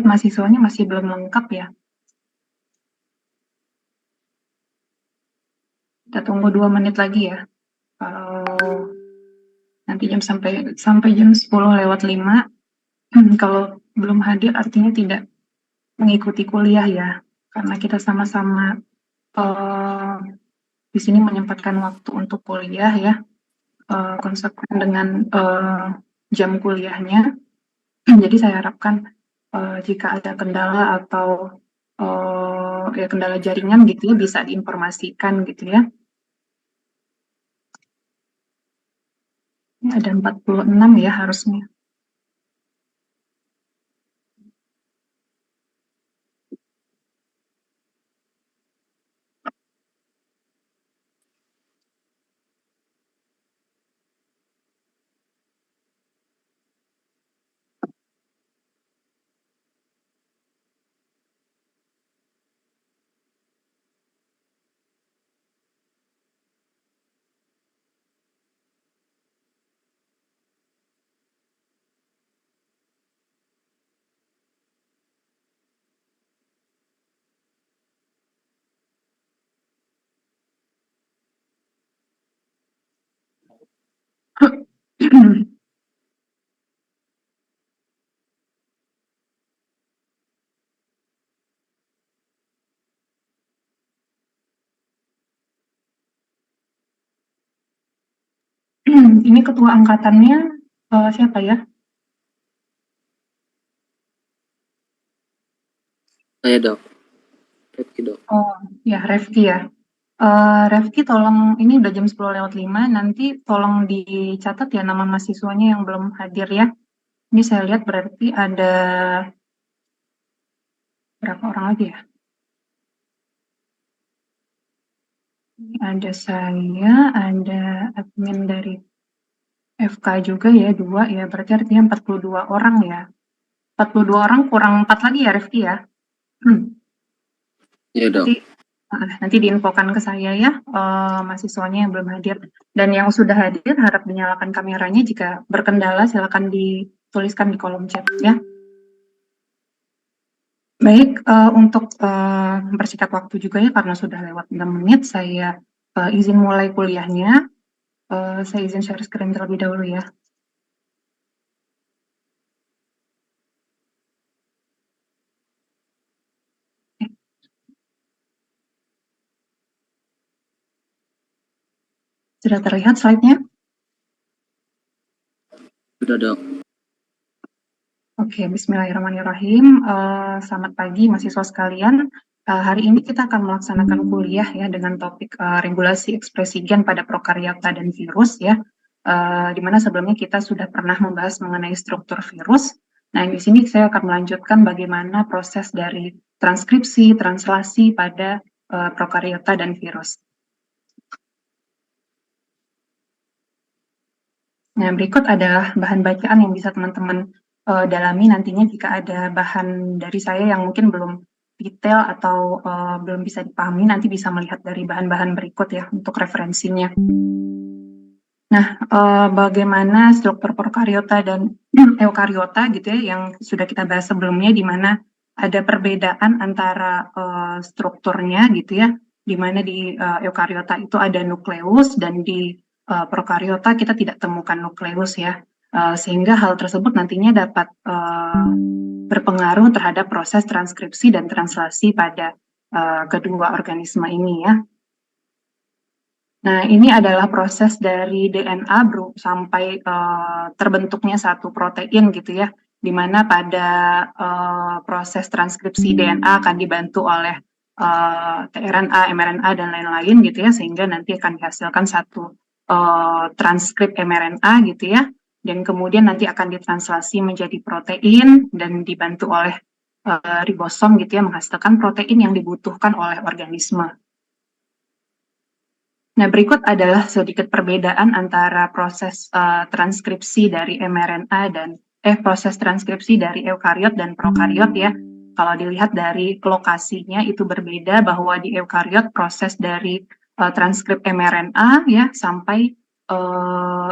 mahasiswanya masih belum lengkap ya. Kita tunggu 2 menit lagi ya. Kalau nanti sampai jam 10:05, kalau belum hadir artinya tidak mengikuti kuliah ya. Karena kita sama-sama di sini menyempatkan waktu untuk kuliah ya, konsekuen dengan jam kuliahnya. Jadi saya harapkan jika ada kendala atau ya kendala jaringan gitu ya bisa diinformasikan gitu ya. Ini ada 46 ya harusnya. Ini ketua angkatannya siapa ya? Saya dok, Refki dok. Oh ya Refki ya. Refki tolong, ini udah jam 10:05, nanti tolong dicatat ya nama mahasiswanya yang belum hadir ya. Ini saya lihat berarti ada berapa orang lagi ya? Ini ada saya, ada admin dari FK juga ya, 2 ya, berarti artinya 42 orang ya. 42 orang kurang 4 lagi ya Refki ya? Iya dok. Nanti diinfokan ke saya ya, mahasiswanya yang belum hadir. Dan yang sudah hadir harap dinyalakan kameranya, jika berkendala silakan dituliskan di kolom chat ya. Baik, untuk mempersingkat waktu juga ya, karena sudah lewat 6 menit, saya izin mulai kuliahnya. Saya izin share screen terlebih dahulu ya. Sudah terlihat slide-nya? Sudah dok. Oke, bismillahirrahmanirrahim. Selamat pagi mahasiswa sekalian. Hari ini kita akan melaksanakan kuliah ya dengan topik regulasi ekspresi gen pada prokariota dan virus ya. Di mana sebelumnya kita sudah pernah membahas mengenai struktur virus. Nah, di sini saya akan melanjutkan bagaimana proses dari transkripsi, translasi pada prokariota dan virus. Nah, berikut adalah bahan bacaan yang bisa teman-teman dalami nantinya jika ada bahan dari saya yang mungkin belum detail atau belum bisa dipahami, nanti bisa melihat dari bahan-bahan berikut ya untuk referensinya. Nah, bagaimana struktur prokariota dan eukariota gitu ya yang sudah kita bahas sebelumnya, di mana ada perbedaan antara strukturnya gitu ya, di mana di eukariota itu ada nukleus dan di prokariota kita tidak temukan nukleus ya, sehingga hal tersebut nantinya dapat berpengaruh terhadap proses transkripsi dan translasi pada kedua organisme ini ya. Nah, ini adalah proses dari DNA sampai terbentuknya satu protein gitu ya, di mana pada proses transkripsi DNA akan dibantu oleh tRNA, mRNA, dan lain-lain gitu ya, sehingga nanti akan dihasilkan satu transkrip mRNA gitu ya, dan kemudian nanti akan ditranslasi menjadi protein dan dibantu oleh ribosom gitu ya, menghasilkan protein yang dibutuhkan oleh organisme. Nah, berikut adalah sedikit perbedaan antara proses transkripsi dari mRNA dan proses transkripsi dari eukariot dan prokariot ya. Kalau dilihat dari lokasinya itu berbeda, bahwa di eukariot proses dari transkrip mRNA ya sampai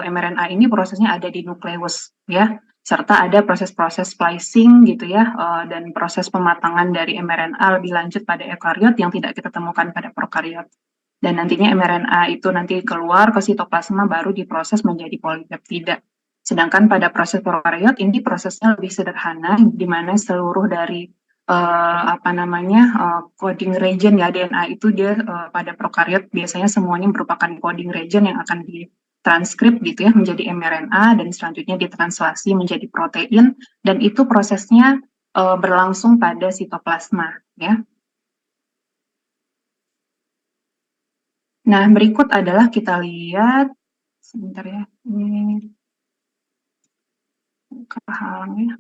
mRNA ini prosesnya ada di nukleus ya. serta ada proses-proses splicing gitu ya, dan proses pematangan dari mRNA lebih lanjut pada eukariot yang tidak kita temukan pada prokariot. Dan nantinya mRNA itu nanti keluar ke sitoplasma baru diproses menjadi polipeptida. Sedangkan pada proses prokariot ini prosesnya lebih sederhana, di mana seluruh dari coding region ya DNA itu dia pada prokariot biasanya semuanya merupakan coding region yang akan ditranskrip gitu ya menjadi mRNA dan selanjutnya ditranslasi menjadi protein dan itu prosesnya berlangsung pada sitoplasma ya. Nah, berikut adalah kita lihat sebentar ya. Ini kehalang ya.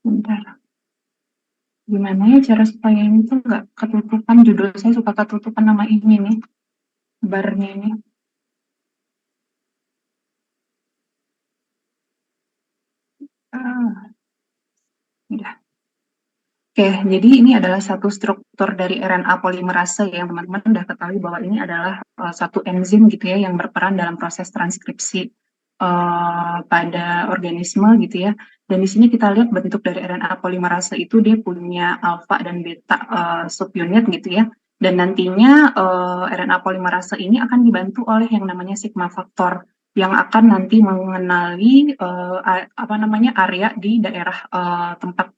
Bentar. Gimana ya cara supaya ini tuh nggak ketutupan, judul saya suka ketutupan nama ini nih, barnya ini. Udah. Oke, jadi ini adalah satu struktur dari RNA polimerase yang teman-teman udah ketahui bahwa ini adalah satu enzim gitu ya yang berperan dalam proses transkripsi pada organisme gitu ya. Dan di sini kita lihat bentuk dari RNA polimerase itu dia punya alfa dan beta subunit gitu ya. Dan nantinya RNA polimerase ini akan dibantu oleh yang namanya sigma faktor yang akan nanti mengenali area di daerah tempat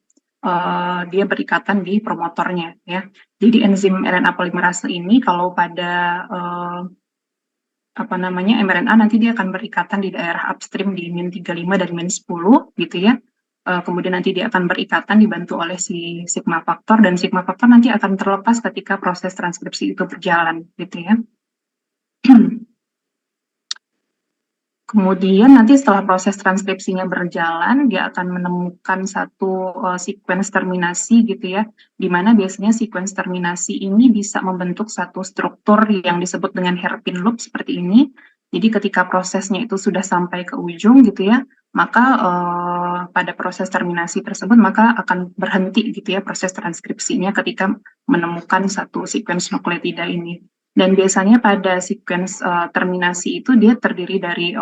dia berikatan di promotornya ya. Jadi enzim RNA polimerase ini kalau pada mRNA nanti dia akan berikatan di daerah upstream di min-35 dan min-10 gitu ya. Kemudian nanti dia akan berikatan dibantu oleh si sigma faktor dan sigma faktor nanti akan terlepas ketika proses transkripsi itu berjalan gitu ya. Kemudian nanti setelah proses transkripsinya berjalan, dia akan menemukan satu sequence terminasi gitu ya, di mana biasanya sequence terminasi ini bisa membentuk satu struktur yang disebut dengan hairpin loop seperti ini. Jadi ketika prosesnya itu sudah sampai ke ujung gitu ya, maka pada proses terminasi tersebut maka akan berhenti gitu ya proses transkripsinya ketika menemukan satu sequence nukleotida ini. Dan biasanya pada sequence terminasi itu dia terdiri dari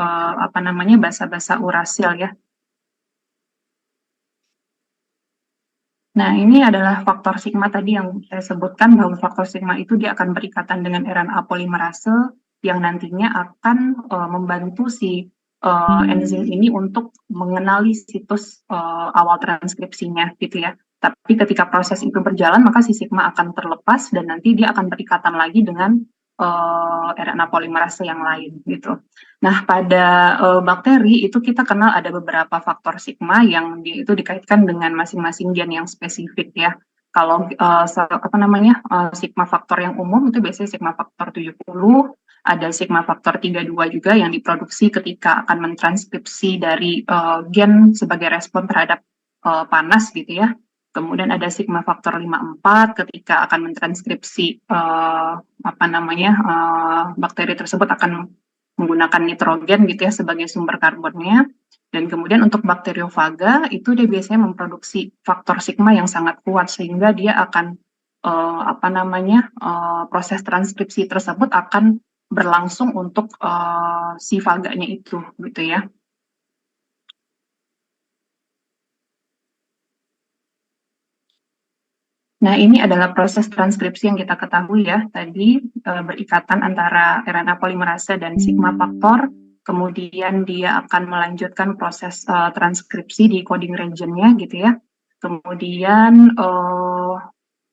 basa-basa urasil ya. Nah, ini adalah faktor sigma tadi yang saya sebutkan bahwa faktor sigma itu dia akan berikatan dengan RNA polimerase yang nantinya akan membantu si enzim ini untuk mengenali situs awal transkripsinya gitu ya. Tapi ketika proses itu berjalan maka si sigma akan terlepas dan nanti dia akan berikatan lagi dengan RNA polimerase yang lain gitu. Nah, pada bakteri itu kita kenal ada beberapa faktor sigma yang itu dikaitkan dengan masing-masing gen yang spesifik ya. Kalau sigma faktor yang umum itu biasanya sigma faktor 70, ada sigma faktor 32 juga yang diproduksi ketika akan mentranskripsi dari gen sebagai respon terhadap panas gitu ya. Kemudian ada sigma faktor 54 ketika akan mentranskripsi bakteri tersebut akan menggunakan nitrogen gitu ya sebagai sumber karbonnya. Dan kemudian untuk bakteriofaga itu dia biasanya memproduksi faktor sigma yang sangat kuat sehingga dia akan proses transkripsi tersebut akan berlangsung untuk si faganya itu gitu ya. Nah, ini adalah proses transkripsi yang kita ketahui ya, tadi berikatan antara RNA polimerase dan sigma faktor, kemudian dia akan melanjutkan proses transkripsi di coding region-nya gitu ya. Kemudian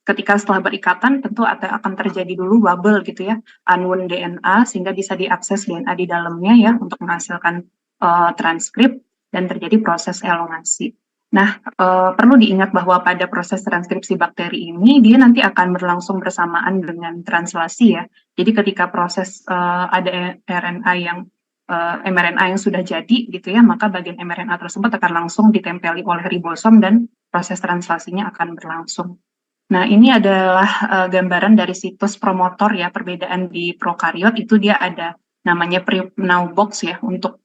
ketika setelah berikatan tentu akan terjadi dulu bubble gitu ya, unwound DNA sehingga bisa diakses DNA di dalamnya ya untuk menghasilkan transkrip dan terjadi proses elongasi. Nah, perlu diingat bahwa pada proses transkripsi bakteri ini, dia nanti akan berlangsung bersamaan dengan translasi ya. Jadi ketika proses ada mRNA yang sudah jadi gitu ya, maka bagian mRNA tersebut akan langsung ditempeli oleh ribosom dan proses translasinya akan berlangsung. Nah, ini adalah gambaran dari situs promotor ya, perbedaan di prokariot itu dia ada namanya pre-now box ya, untuk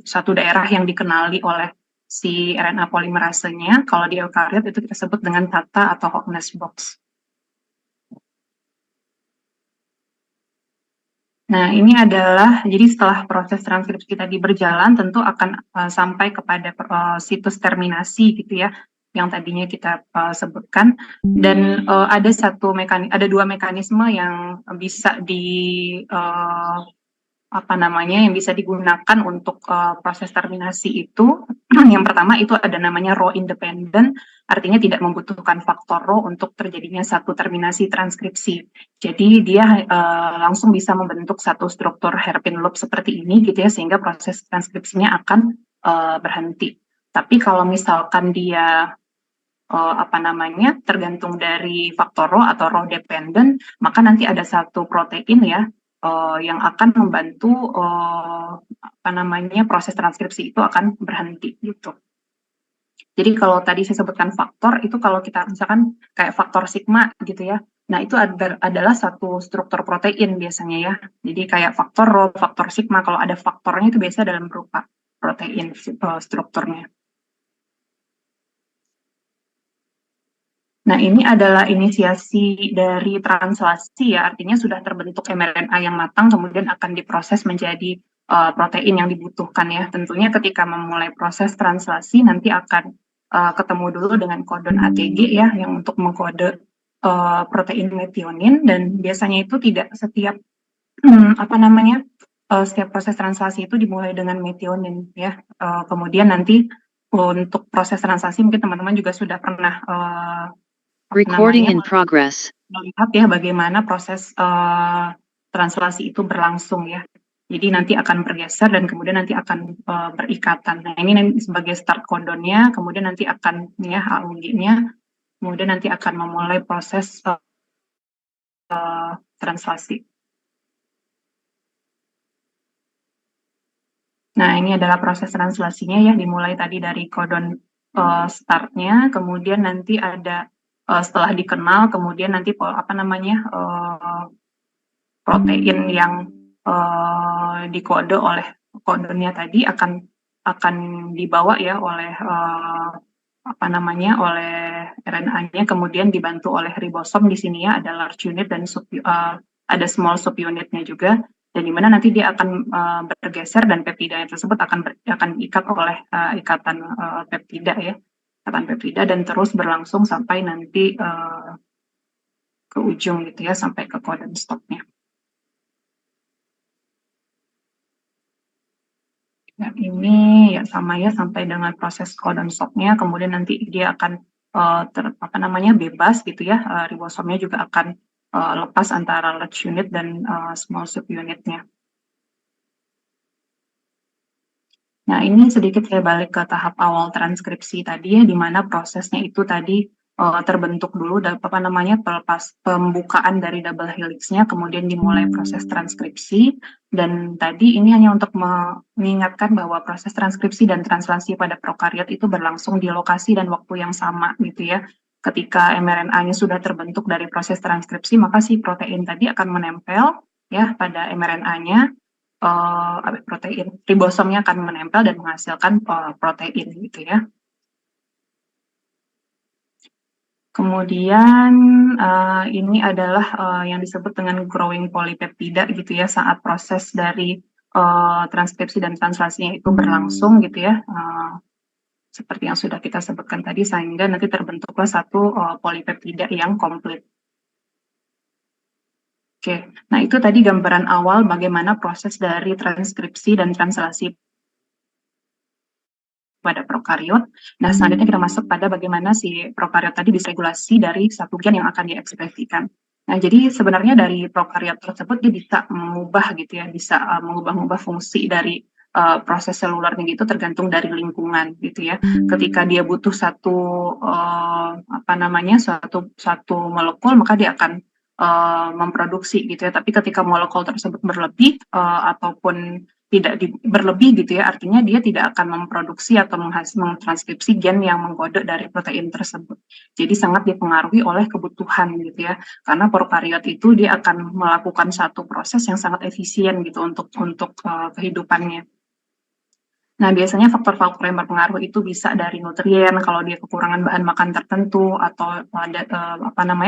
satu daerah yang dikenali oleh si RNA polimerasenya. Kalau di eukariot itu kita sebut dengan tata atau Hogness box. Nah, ini adalah jadi setelah proses transkripsi tadi berjalan tentu akan sampai kepada situs terminasi gitu ya, yang tadinya kita sebutkan dan ada dua mekanisme yang bisa yang bisa digunakan untuk proses terminasi itu. Yang pertama itu ada namanya row independent, artinya tidak membutuhkan faktor row untuk terjadinya satu terminasi transkripsi. Jadi dia langsung bisa membentuk satu struktur hairpin loop seperti ini gitu ya, sehingga proses transkripsinya akan berhenti. Tapi kalau misalkan dia tergantung dari faktor row atau row dependent, maka nanti ada satu protein ya yang akan membantu proses transkripsi itu akan berhenti gitu. Jadi kalau tadi saya sebutkan faktor itu kalau kita misalkan kayak faktor sigma gitu ya. Nah, itu adalah satu struktur protein biasanya ya. Jadi kayak faktor row, faktor sigma kalau ada faktornya itu biasa dalam berupa protein strukturnya. Nah, ini adalah inisiasi dari translasi ya, artinya sudah terbentuk mRNA yang matang, kemudian akan diproses menjadi protein yang dibutuhkan ya. Tentunya ketika memulai proses translasi nanti akan ketemu dulu dengan kodon ATG ya, yang untuk mengkode protein metionin, dan biasanya itu tidak setiap setiap proses translasi itu dimulai dengan metionin ya. Kemudian nanti untuk proses translasi mungkin teman-teman juga sudah pernah Recording in progress. melihat ya bagaimana proses translasi itu berlangsung ya. Jadi nanti akan bergeser dan kemudian nanti akan berikatan. Nah, ini nanti sebagai start codonnya, kemudian nanti akan ya AUG-nya, kemudian nanti akan memulai proses translasi. Nah, ini adalah proses translasinya ya, dimulai tadi dari kodon startnya, kemudian nanti ada setelah dikenal, kemudian nanti protein yang dikode oleh kodonnya tadi akan dibawa ya oleh oleh RNA-nya, kemudian dibantu oleh ribosom di sini ya, ada large unit dan ada small subunitnya juga, dan dimana nanti dia akan bergeser dan peptida tersebut akan diikat oleh ikatan peptida ya, ikatan peptida, dan terus berlangsung sampai nanti ke ujung gitu ya, sampai ke codon stopnya. Ya, ini ya sama ya sampai dengan proses codon stopnya, kemudian nanti dia akan bebas gitu ya, ribosomnya juga akan lepas antara large unit dan small subunitnya. Nah, ini sedikit saya balik ke tahap awal transkripsi tadi ya, di mana prosesnya itu tadi terbentuk dulu pelepas pembukaan dari double helixnya, kemudian dimulai proses transkripsi, dan tadi ini hanya untuk mengingatkan bahwa proses transkripsi dan translasi pada prokariot itu berlangsung di lokasi dan waktu yang sama gitu ya. Ketika mRNA-nya sudah terbentuk dari proses transkripsi, maka si protein tadi akan menempel ya pada mRNA-nya, protein ribosomnya akan menempel dan menghasilkan protein gitu ya. Kemudian ini adalah yang disebut dengan growing polypeptida gitu ya, saat proses dari transkripsi dan translasinya itu berlangsung gitu ya, seperti yang sudah kita sebutkan tadi, sehingga nanti terbentuklah satu polypeptida yang komplit. Oke, nah itu tadi gambaran awal bagaimana proses dari transkripsi dan translasi pada prokariot. Nah, selanjutnya kita masuk pada bagaimana si prokariot tadi bisa regulasi dari satu gen yang akan diekspresikan. Nah, jadi sebenarnya dari prokariot tersebut dia bisa mengubah gitu ya, bisa mengubah fungsi dari proses selulernya gitu, tergantung dari lingkungan gitu ya. Ketika dia butuh satu satu molekul, maka dia akan memproduksi gitu ya. Tapi ketika molekul tersebut berlebih ataupun tidak berlebih gitu ya, artinya dia tidak akan memproduksi atau mentranskripsi gen yang mengkode dari protein tersebut. Jadi sangat dipengaruhi oleh kebutuhan gitu ya, karena prokariot itu dia akan melakukan satu proses yang sangat efisien gitu untuk kehidupannya. Nah, biasanya faktor-faktor yang berpengaruh itu bisa dari nutrien, kalau dia kekurangan bahan makan tertentu, atau ada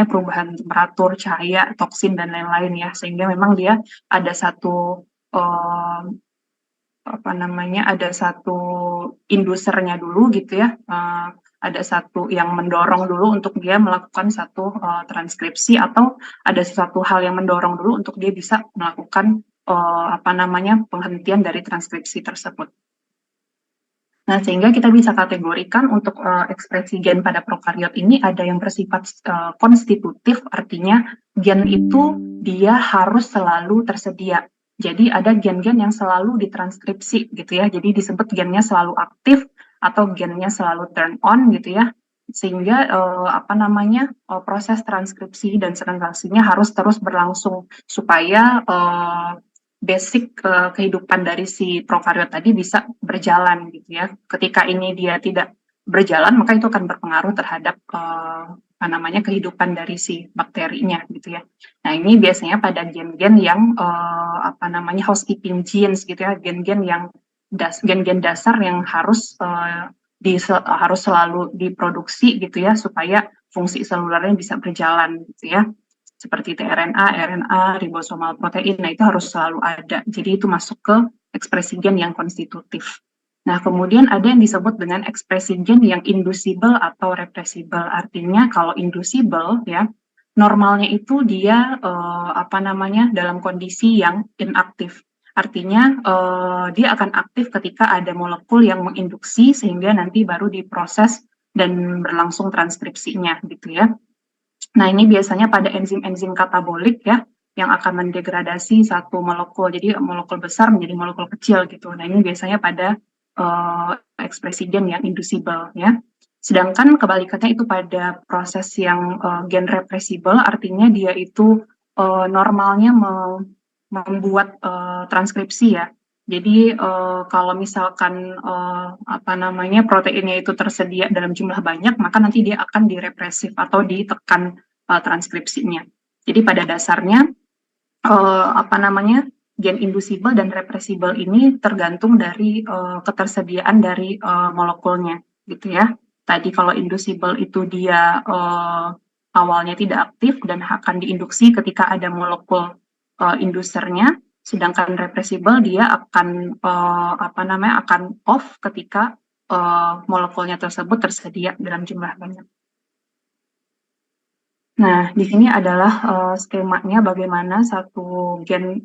perubahan temperatur, cahaya, toksin, dan lain-lain ya. Sehingga memang dia ada satu eh, ada satu indusernya dulu gitu ya, ada satu yang mendorong dulu untuk dia melakukan satu transkripsi, atau ada sesuatu hal yang mendorong dulu untuk dia bisa melakukan penghentian dari transkripsi tersebut. Nah, sehingga kita bisa kategorikan untuk ekspresi gen pada prokariot ini ada yang bersifat konstitutif, artinya gen itu dia harus selalu tersedia. Jadi ada gen-gen yang selalu ditranskripsi gitu ya. Jadi disebut gennya selalu aktif atau gennya selalu turn on gitu ya. Sehingga proses transkripsi dan sentralisasinya harus terus berlangsung supaya basic kehidupan dari si prokariot tadi bisa berjalan gitu ya. Ketika ini dia tidak berjalan, maka itu akan berpengaruh terhadap kehidupan dari si bakterinya gitu ya. Nah, ini biasanya pada gen-gen yang housekeeping genes gitu ya, gen-gen yang gen-gen dasar yang harus harus selalu diproduksi gitu ya supaya fungsi selulernya bisa berjalan gitu ya. Seperti tRNA, RNA, ribosomal protein, nah itu harus selalu ada. Jadi itu masuk ke ekspresi gen yang konstitutif. Nah, kemudian ada yang disebut dengan ekspresi gen yang inducible atau repressible. Artinya kalau inducible ya, normalnya itu dia dalam kondisi yang inaktif. Artinya dia akan aktif ketika ada molekul yang menginduksi sehingga nanti baru diproses dan berlangsung transkripsinya gitu ya. Nah, ini biasanya pada enzim-enzim katabolik ya, yang akan mendegradasi satu molekul. Jadi molekul besar menjadi molekul kecil gitu. Nah, ini biasanya pada ekspresi gen yang inducible ya. Sedangkan kebalikannya itu pada proses yang gen repressible, artinya dia itu normalnya membuat transkripsi ya. Jadi kalau misalkan proteinnya itu tersedia dalam jumlah banyak, maka nanti dia akan direpresif atau ditekan transkripsinya. Jadi pada dasarnya gen inducible dan repressible ini tergantung dari ketersediaan dari molekulnya, gitu ya. Tadi kalau inducible itu dia awalnya tidak aktif dan akan diinduksi ketika ada molekul indusernya, sedangkan repressible dia akan akan off ketika molekulnya tersebut tersedia dalam jumlah banyak. Nah, di sini adalah skemanya bagaimana satu gen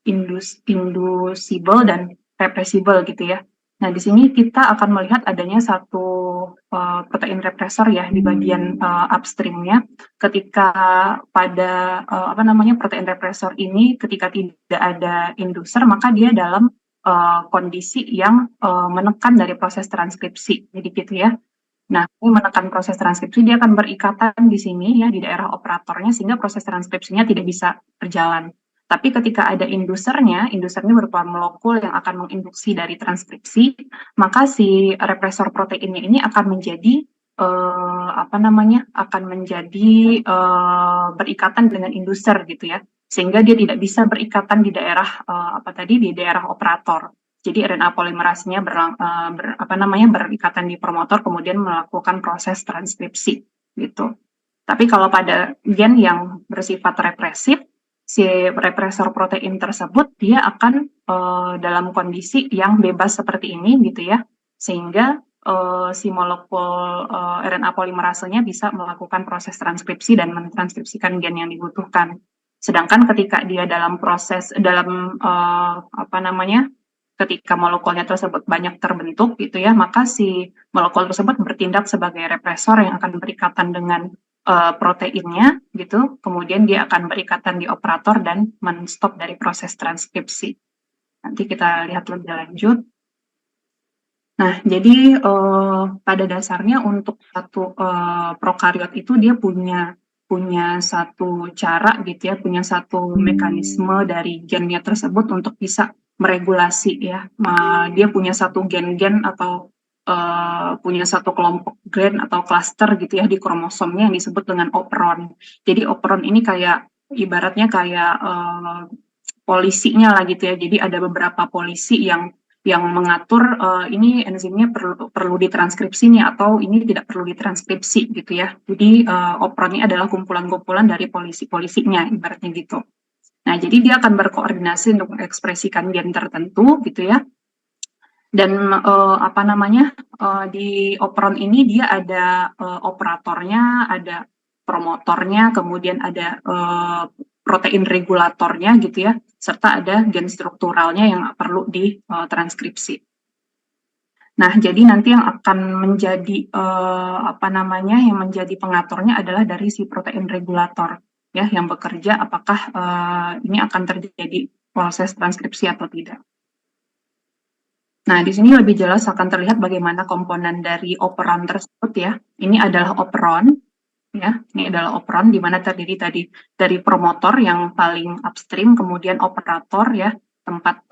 inducible dan repressible gitu ya. Nah, di sini kita akan melihat adanya satu protein repressor ya di bagian upstreamnya. Ketika pada protein repressor ini ketika tidak ada inducer, maka dia dalam kondisi yang menekan dari proses transkripsi. Jadi gitu ya. Nah, ini menekan proses transkripsi, dia akan berikatan di sini ya, di daerah operatornya, sehingga proses transkripsinya tidak bisa berjalan. Tapi ketika ada indusernya berupa molekul yang akan menginduksi dari transkripsi, maka si represor proteinnya ini akan menjadi berikatan dengan induser gitu ya, sehingga dia tidak bisa berikatan di daerah di daerah operator. Jadi RNA polimerasenya berikatan di promotor kemudian melakukan proses transkripsi gitu. Tapi kalau pada gen yang bersifat represif, si represor protein tersebut dia akan dalam kondisi yang bebas seperti ini gitu ya, sehingga si molekul RNA polimerasenya bisa melakukan proses transkripsi dan mentranskripsikan gen yang dibutuhkan. Sedangkan ketika dia dalam proses ketika molekulnya tersebut banyak terbentuk gitu ya, maka si molekul tersebut bertindak sebagai represor yang akan berikatan dengan proteinnya gitu, kemudian dia akan berikatan di operator dan men-stop dari proses transkripsi. Nanti kita lihat lebih lanjut. Nah, jadi pada dasarnya untuk satu prokariot itu dia punya satu cara gitu ya, punya satu mekanisme dari gennya tersebut untuk bisa meregulasi ya. Dia punya satu gen-gen atau punya satu kelompok gen atau klaster gitu ya di kromosomnya yang disebut dengan operon. Jadi operon ini kayak ibaratnya kayak polisinya lah gitu ya. Jadi ada beberapa polisi yang yang mengatur ini enzimnya perlu ditranskripsi nih atau ini tidak perlu ditranskripsi gitu ya. Jadi opron ini adalah kumpulan-kumpulan dari polisi-polisinya ibaratnya gitu. Nah, jadi dia akan berkoordinasi untuk mengekspresikan gen tertentu gitu ya. Dan di opron ini dia ada operatornya, ada promotornya, kemudian ada protein regulatornya gitu ya, serta ada gen strukturalnya yang perlu ditranskripsi. Nah, jadi nanti yang akan menjadi yang menjadi pengaturnya adalah dari si protein regulator ya, yang bekerja apakah ini akan terjadi proses transkripsi atau tidak. Nah, di sini lebih jelas akan terlihat bagaimana komponen dari operon tersebut ya. Ini adalah operon ya. Ini adalah operon di mana terdiri tadi dari promotor yang paling upstream, kemudian operator ya, tempat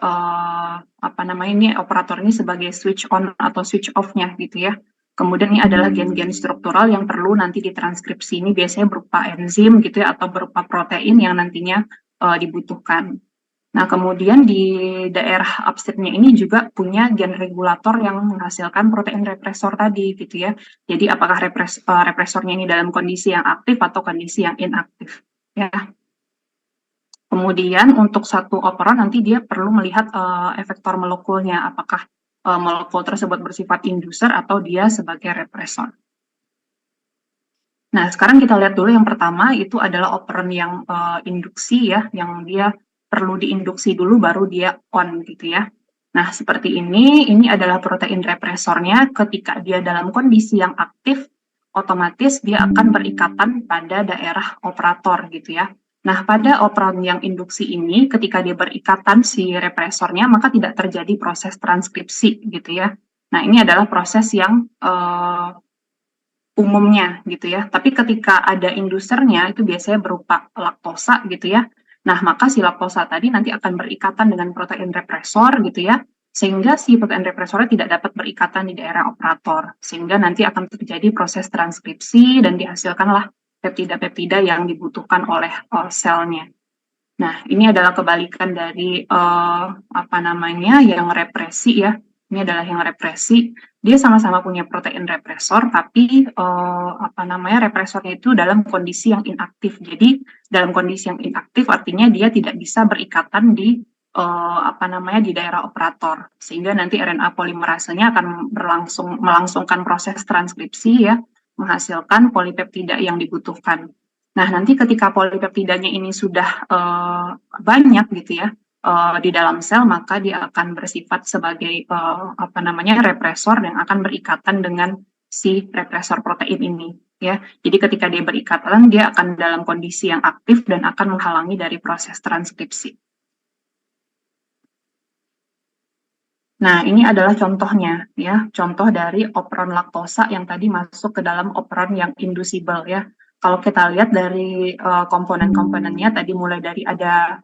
ini operator ini sebagai switch on atau switch off-nya gitu ya. Kemudian ini adalah gen-gen struktural yang perlu nanti ditranskripsi, ini biasanya berupa enzim gitu ya atau berupa protein yang nantinya dibutuhkan. Nah, kemudian di daerah upstream-nya ini juga punya gen regulator yang menghasilkan protein represor tadi gitu ya. Jadi apakah represornya ini dalam kondisi yang aktif atau kondisi yang inaktif ya. Kemudian untuk satu operon nanti dia perlu melihat efektor molekulnya, apakah molekul tersebut bersifat inducer atau dia sebagai represor. Nah, sekarang kita lihat dulu yang pertama itu adalah operon yang induksi ya, yang dia perlu diinduksi dulu baru dia on gitu ya. Nah, seperti ini adalah protein represornya. Ketika dia dalam kondisi yang aktif, otomatis dia akan berikatan pada daerah operator gitu ya. Nah, pada operon yang induksi ini, ketika dia berikatan si represornya, maka tidak terjadi proses transkripsi gitu ya. Nah, ini adalah proses yang umumnya gitu ya. Tapi ketika ada indusernya itu biasanya berupa laktosa gitu ya. Nah, maka si laktosa tadi nanti akan berikatan dengan protein represor gitu ya. Sehingga si protein represornya tidak dapat berikatan di daerah operator. Sehingga nanti akan terjadi proses transkripsi dan dihasilkanlah peptida-peptida yang dibutuhkan oleh selnya. Nah, ini adalah kebalikan dari yang represi ya. Ini adalah yang represi. Dia sama-sama punya protein represor, tapi represornya itu dalam kondisi yang inaktif. Jadi dalam kondisi yang inaktif artinya dia tidak bisa berikatan di di daerah operator, sehingga nanti RNA polimerasenya akan melangsungkan proses transkripsi ya, menghasilkan polipeptida yang dibutuhkan. Nah, nanti ketika polipeptidanya ini sudah banyak gitu ya di dalam sel, maka dia akan bersifat sebagai represor yang akan berikatan dengan si represor protein ini ya. Jadi ketika dia berikatan, dia akan dalam kondisi yang aktif dan akan menghalangi dari proses transkripsi. Nah, ini adalah contohnya ya, contoh dari operon laktosa yang tadi masuk ke dalam operon yang inducible ya. Kalau kita lihat dari komponen-komponennya tadi mulai dari ada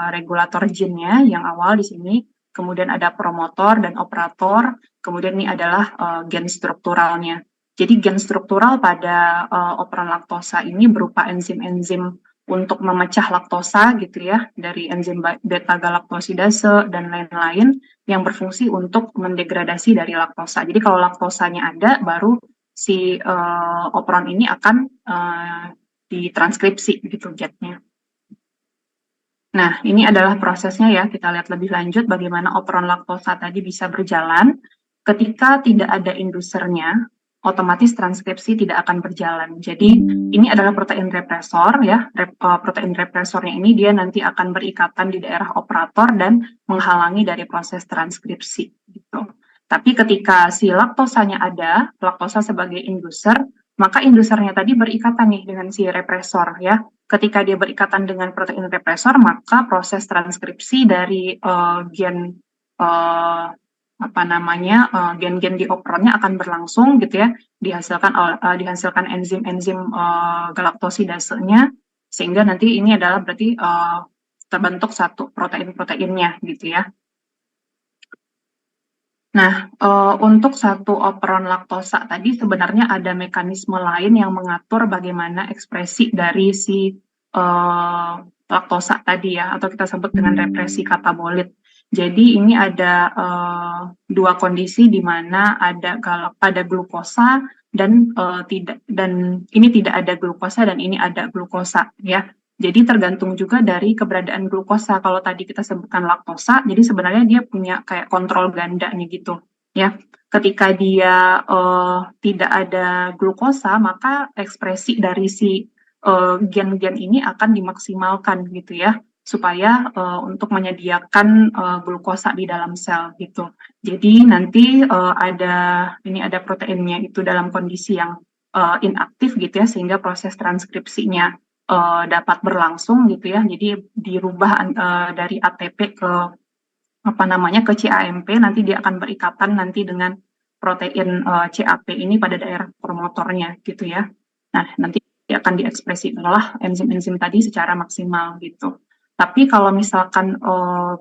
regulator gennya yang awal di sini, kemudian ada promotor dan operator, kemudian ini adalah gen strukturalnya. Jadi gen struktural pada operon laktosa ini berupa enzim-enzim untuk memecah laktosa gitu ya, dari enzim beta galaktosidase dan lain-lain yang berfungsi untuk mendegradasi dari laktosa. Jadi kalau laktosanya ada, baru si operon ini akan ditranskripsi gitu gennya. Nah, ini adalah prosesnya ya. Kita lihat lebih lanjut bagaimana operon laktosa tadi bisa berjalan. Ketika tidak ada indusernya, otomatis transkripsi tidak akan berjalan. Jadi ini adalah protein represor ya. Protein represornya ini dia nanti akan berikatan di daerah operator dan menghalangi dari proses transkripsi gitu. Tapi ketika si laktosanya ada, laktosa sebagai induser, maka indusernya tadi berikatan nih dengan si represor ya. Ketika dia berikatan dengan protein represor, maka proses transkripsi dari gen-gen di operonnya akan berlangsung gitu ya, dihasilkan enzim-enzim galaktosidasenya, sehingga nanti ini adalah berarti terbentuk satu protein-proteinnya gitu ya. Nah, untuk satu operon laktosa tadi sebenarnya ada mekanisme lain yang mengatur bagaimana ekspresi dari si laktosa tadi ya, atau kita sebut dengan represi katabolit. Jadi ini ada dua kondisi di mana ada glukosa dan ini tidak ada glukosa dan ini ada glukosa ya. Jadi tergantung juga dari keberadaan glukosa. Kalau tadi kita sebutkan laktosa, jadi sebenarnya dia punya kayak kontrol gandanya gitu ya. Ketika dia tidak ada glukosa, maka ekspresi dari si gen-gen ini akan dimaksimalkan gitu ya, supaya untuk menyediakan glukosa di dalam sel gitu. Jadi nanti ada proteinnya itu dalam kondisi yang inaktif gitu ya, sehingga proses transkripsinya dapat berlangsung gitu ya. Jadi dirubah dari ATP ke ke CAMP, nanti dia akan berikatan nanti dengan protein CAP ini pada daerah promotornya gitu ya. Nah, nanti akan diekspresi oleh enzim-enzim tadi secara maksimal gitu. Tapi kalau misalkan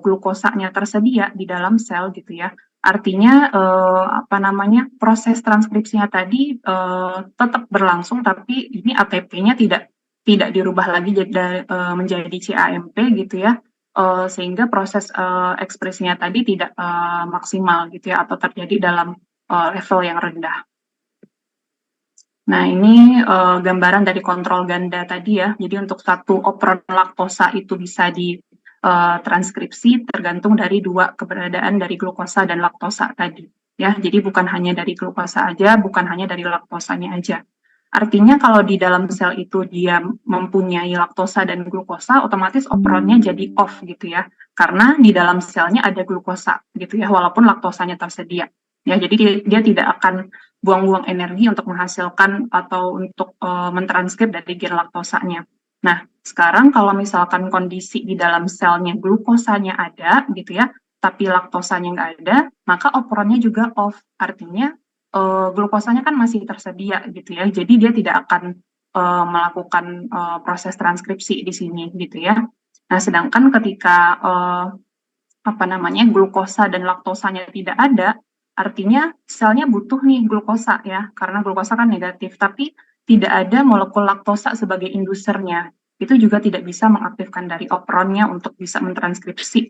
glukosanya tersedia di dalam sel gitu ya, artinya proses transkripsinya tadi tetap berlangsung, tapi ini ATP-nya tidak dirubah lagi menjadi CAMP gitu ya, sehingga proses ekspresinya tadi tidak maksimal gitu ya, atau terjadi dalam level yang rendah. Nah, ini gambaran dari kontrol ganda tadi ya. Jadi untuk satu operon laktosa itu bisa ditranskripsi tergantung dari dua keberadaan dari glukosa dan laktosa tadi. Ya, jadi bukan hanya dari glukosa aja, bukan hanya dari laktosanya aja. Artinya kalau di dalam sel itu dia mempunyai laktosa dan glukosa, otomatis operonnya jadi off gitu ya. Karena di dalam selnya ada glukosa gitu ya, walaupun laktosanya tersedia. Ya, jadi dia tidak akan buang-buang energi untuk menghasilkan atau untuk mentranskrip dari gen laktosanya. Nah, sekarang kalau misalkan kondisi di dalam selnya glukosanya ada gitu ya, tapi laktosanya nggak ada, maka operonnya juga off. Artinya glukosanya kan masih tersedia gitu ya, jadi dia tidak akan melakukan proses transkripsi di sini gitu ya. Nah, sedangkan ketika glukosa dan laktosanya tidak ada, artinya selnya butuh nih glukosa ya, karena glukosa kan negatif, tapi tidak ada molekul laktosa sebagai indusernya. Itu juga tidak bisa mengaktifkan dari operonnya untuk bisa mentranskripsi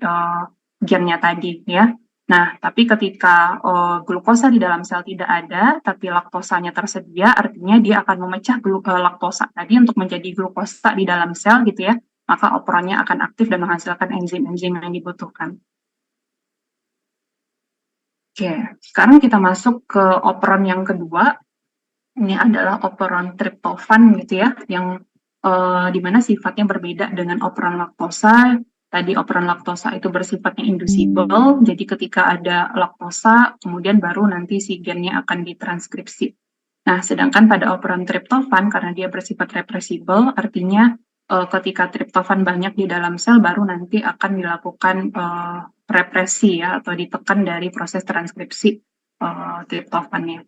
gennya tadi ya. Nah, tapi ketika glukosa di dalam sel tidak ada, tapi laktosanya tersedia, artinya dia akan memecah laktosa tadi untuk menjadi glukosa di dalam sel gitu ya, maka operonnya akan aktif dan menghasilkan enzim-enzim yang dibutuhkan. Oke, sekarang kita masuk ke operon yang kedua. Ini adalah operon triptofan gitu ya, yang dimana sifatnya berbeda dengan operon laktosa. Tadi operon laktosa itu bersifatnya inducible, jadi ketika ada laktosa, kemudian baru nanti si gennya akan ditranskripsi. Nah, sedangkan pada operon triptofan, karena dia bersifat reversible, artinya ketika triptofan banyak di dalam sel, baru nanti akan dilakukan represi ya, atau ditekan dari proses transkripsi triptofannya.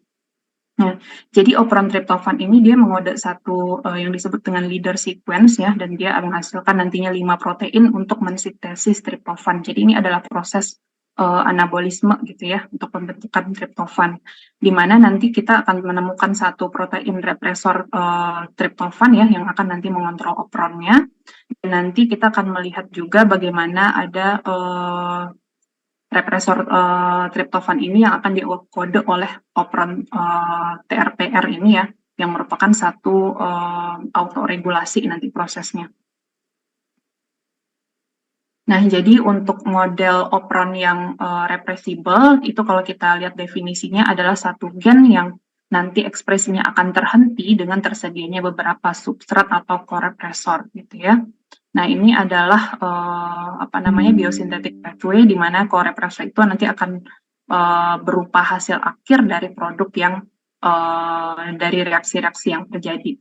Nah, jadi operon triptofan ini dia mengode satu yang disebut dengan leader sequence ya, dan dia menghasilkan nantinya 5 protein untuk mensintesis triptofan. Jadi ini adalah proses anabolisme gitu ya, untuk pembentukan triptofan, di mana nanti kita akan menemukan satu protein represor triptofan ya, yang akan nanti mengontrol operonnya. Dan nanti kita akan melihat juga bagaimana ada represor triptofan ini yang akan dikode oleh operon TRPR ini ya, yang merupakan satu autoregulasi nanti prosesnya. Nah, jadi untuk model operon yang reversible, itu kalau kita lihat definisinya adalah satu gen yang nanti ekspresinya akan terhenti dengan tersedianya beberapa substrat atau korepresor gitu ya. Nah, ini adalah biosynthetic pathway, di mana korepresor itu nanti akan berupa hasil akhir dari produk yang dari reaksi-reaksi yang terjadi.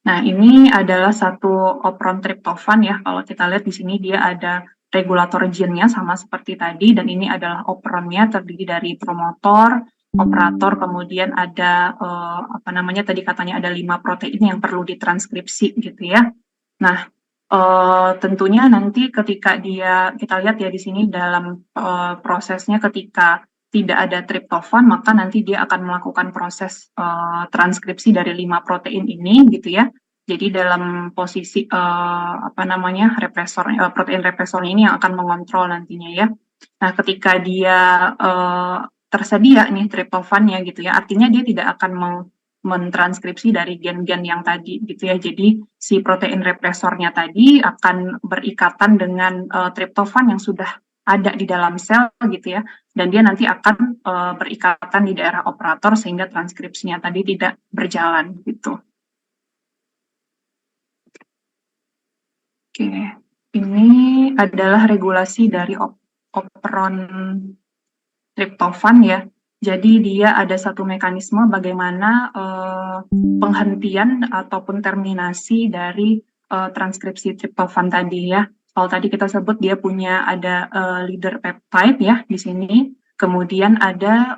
Nah, ini adalah satu operon triptofan ya. Kalau kita lihat di sini dia ada regulator gennya sama seperti tadi, dan ini adalah operonnya terdiri dari promotor, operator, kemudian ada tadi katanya ada 5 protein yang perlu ditranskripsi gitu ya. Nah, tentunya nanti ketika kita lihat ya di sini dalam prosesnya, ketika tidak ada triptofan, maka nanti dia akan melakukan proses transkripsi dari 5 protein ini gitu ya. Jadi dalam posisi protein represor ini yang akan mengontrol nantinya ya. Nah, ketika dia tersedia nih triptofannya gitu ya, artinya dia tidak akan mentranskripsi dari gen-gen yang tadi gitu ya. Jadi si protein represornya tadi akan berikatan dengan triptofan yang sudah ada di dalam sel gitu ya, dan dia nanti akan berikatan di daerah operator sehingga transkripsinya tadi tidak berjalan gitu. Oke, ini adalah regulasi dari operon triptofan ya. Jadi dia ada satu mekanisme bagaimana penghentian ataupun terminasi dari transkripsi triptofan tadi ya. Kalau tadi kita sebut dia punya ada leader peptide ya di sini. Kemudian ada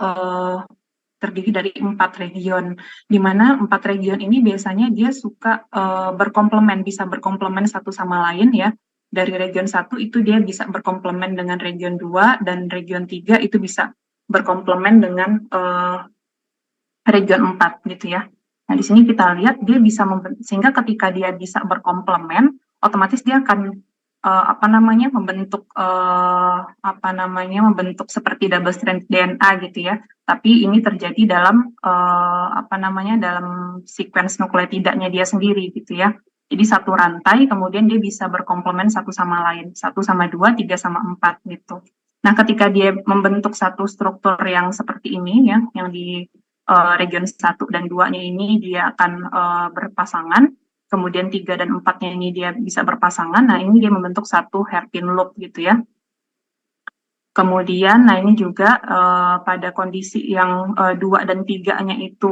terdiri dari 4 region, di mana 4 region ini biasanya dia suka berkomplement, bisa berkomplement satu sama lain ya. Dari region 1 itu dia bisa berkomplement dengan region 2, dan region 3 itu bisa berkomplement dengan region 4 gitu ya. Nah, di sini kita lihat dia bisa sehingga ketika dia bisa berkomplement, otomatis dia akan membentuk seperti double strand DNA gitu ya. Tapi ini terjadi dalam dalam sequence nukleotidanya dia sendiri gitu ya. Jadi satu rantai kemudian dia bisa berkomplement satu sama lain, 1 sama 2, 3 sama 4 gitu. Nah, ketika dia membentuk satu struktur yang seperti ini ya, yang di region 1 dan 2-nya ini dia akan berpasangan, kemudian 3 dan 4-nya ini dia bisa berpasangan, nah ini dia membentuk satu hairpin loop gitu ya. Kemudian, nah ini juga pada kondisi yang 2 dan 3-nya itu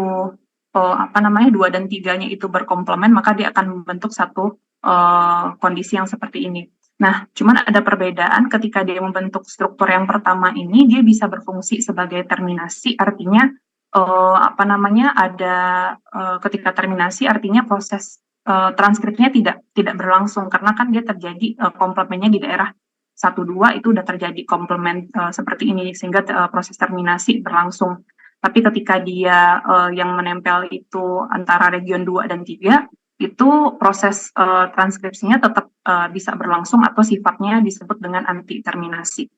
2 dan 3-nya itu berkomplement, maka dia akan membentuk satu kondisi yang seperti ini. Nah, cuman ada perbedaan ketika dia membentuk struktur yang pertama ini, dia bisa berfungsi sebagai terminasi, artinya ketika terminasi artinya proses transkripsinya tidak berlangsung karena kan dia terjadi komplemennya di daerah 1-2 itu udah terjadi komplement seperti ini sehingga proses terminasi berlangsung. Tapi ketika dia yang menempel itu antara region 2 dan 3 itu proses transkripsinya tetap bisa berlangsung atau sifatnya disebut dengan anti terminasi.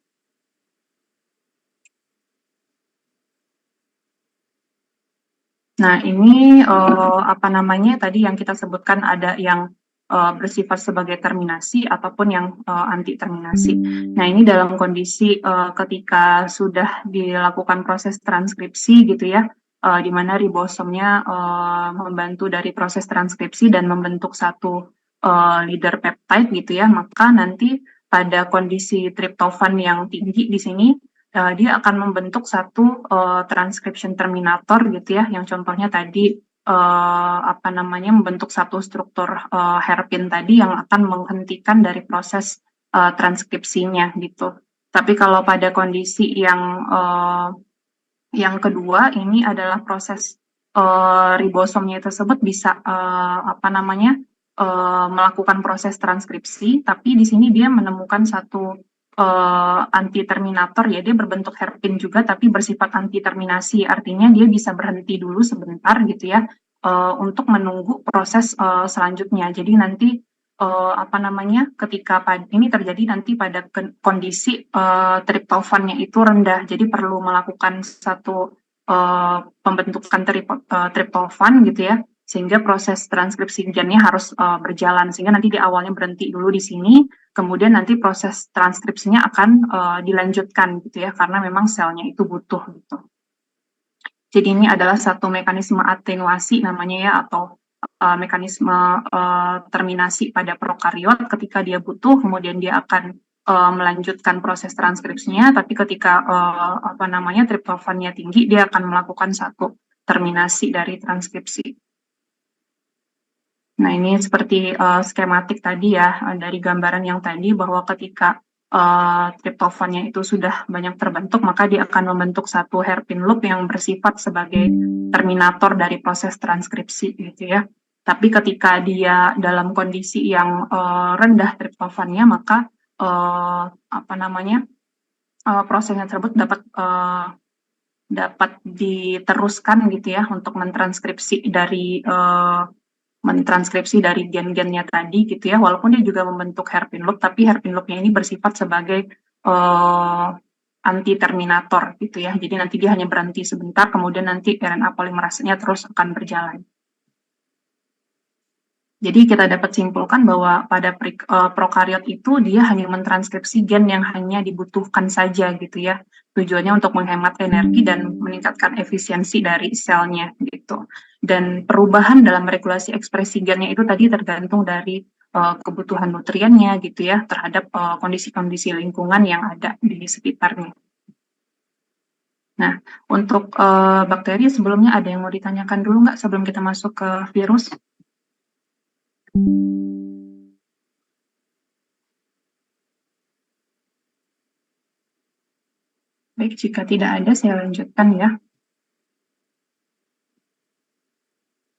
Nah, ini tadi yang kita sebutkan ada yang bersifat sebagai terminasi ataupun yang anti terminasi. Nah, ini dalam kondisi ketika sudah dilakukan proses transkripsi gitu ya, di mana ribosomnya membantu dari proses transkripsi dan membentuk satu leader peptide gitu ya, maka nanti pada kondisi triptofan yang tinggi di sini dia akan membentuk satu transcription terminator gitu ya, yang contohnya tadi membentuk satu struktur hairpin tadi yang akan menghentikan dari proses transkripsinya gitu. Tapi kalau pada kondisi yang kedua ini adalah proses ribosomnya tersebut bisa melakukan proses transkripsi, tapi di sini dia menemukan satu anti terminator ya, dia berbentuk hairpin juga tapi bersifat anti terminasi, artinya dia bisa berhenti dulu sebentar gitu ya untuk menunggu proses selanjutnya. Jadi nanti ketika ini terjadi nanti pada kondisi triptofannya itu rendah, jadi perlu melakukan satu pembentukan triptofan gitu ya, sehingga proses transkripsi gennya harus berjalan, sehingga nanti di awalnya berhenti dulu di sini, kemudian nanti proses transkripsinya akan dilanjutkan gitu ya, karena memang selnya itu butuh gitu. Jadi ini adalah satu mekanisme atenuasi namanya ya, atau mekanisme terminasi pada prokariot ketika dia butuh, kemudian dia akan melanjutkan proses transkripsinya, tapi ketika triptofannya tinggi, dia akan melakukan satu terminasi dari transkripsi. Nah, ini seperti skematik tadi ya, dari gambaran yang tadi bahwa ketika triptofannya itu sudah banyak terbentuk, maka dia akan membentuk satu hairpin loop yang bersifat sebagai terminator dari proses transkripsi gitu ya. Tapi ketika dia dalam kondisi yang rendah triptofannya, maka prosesnya tersebut dapat diteruskan gitu ya untuk mentranskripsi dari mentranskripsi dari gen-gennya tadi gitu ya, walaupun dia juga membentuk hairpin loop, tapi hairpin loop-nya ini bersifat sebagai anti-terminator gitu ya. Jadi nanti dia hanya berhenti sebentar, kemudian nanti RNA polimerasenya terus akan berjalan. Jadi kita dapat simpulkan bahwa pada prokariot itu dia hanya mentranskripsi gen yang hanya dibutuhkan saja gitu ya. Tujuannya untuk menghemat energi dan meningkatkan efisiensi dari selnya gitu. Dan perubahan dalam regulasi ekspresi gennya itu tadi tergantung dari kebutuhan nutriennya gitu ya terhadap kondisi-kondisi lingkungan yang ada di sekitarnya. Nah, untuk bakteri sebelumnya ada yang mau ditanyakan dulu nggak sebelum kita masuk ke virus? Baik, jika tidak ada, saya lanjutkan ya.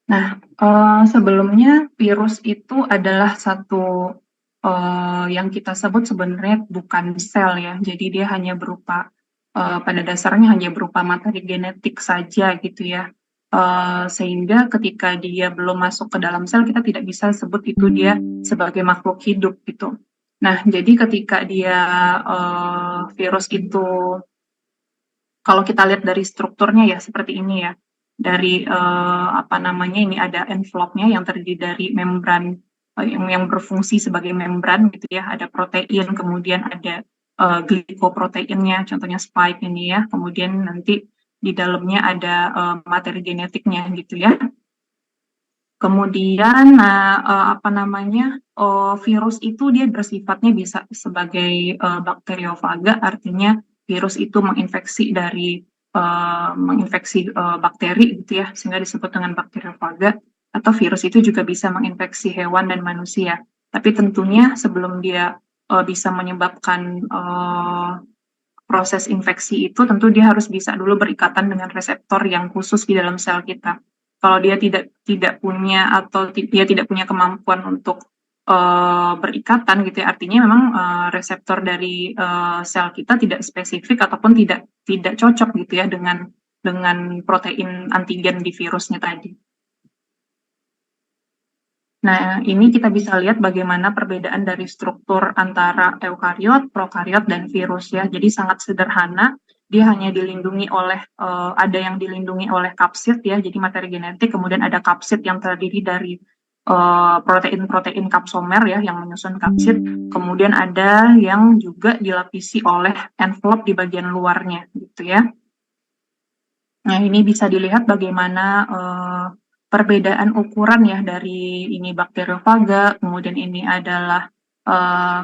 Nah, sebelumnya virus itu adalah satu yang kita sebut sebenarnya bukan sel ya. Jadi dia hanya berupa, pada dasarnya hanya berupa materi genetik saja gitu ya. Sehingga ketika dia belum masuk ke dalam sel, kita tidak bisa sebut itu dia sebagai makhluk hidup gitu. Nah, jadi ketika dia virus itu, kalau kita lihat dari strukturnya ya seperti ini ya, dari ini ada envelope-nya yang terdiri dari membran yang berfungsi sebagai membran gitu ya, ada protein, kemudian ada glikoproteinnya, contohnya spike ini ya, kemudian nanti di dalamnya ada materi genetiknya gitu ya. Kemudian, virus itu dia bersifatnya bisa sebagai bakteriofaga, artinya virus itu menginfeksi bakteri gitu ya, sehingga disebut dengan bakteriofaga. Atau virus itu juga bisa menginfeksi hewan dan manusia. Tapi tentunya sebelum dia bisa menyebabkan proses infeksi itu, tentu dia harus bisa dulu berikatan dengan reseptor yang khusus di dalam sel kita. Kalau dia tidak punya atau dia tidak punya kemampuan untuk berikatan gitu ya, artinya memang reseptor dari sel kita tidak spesifik ataupun tidak cocok gitu ya dengan protein antigen di virusnya tadi. Nah, ini kita bisa lihat bagaimana perbedaan dari struktur antara eukariot, prokariot, dan virus ya. Jadi sangat sederhana, dia hanya dilindungi oleh, ada yang dilindungi oleh kapsid ya, jadi materi genetik, kemudian ada kapsid yang terdiri dari protein-protein kapsomer ya, yang menyusun kapsid, kemudian ada yang juga dilapisi oleh envelope di bagian luarnya gitu ya. Nah, ini bisa dilihat bagaimana perbedaan ukuran ya dari ini bakteriofaga, kemudian ini adalah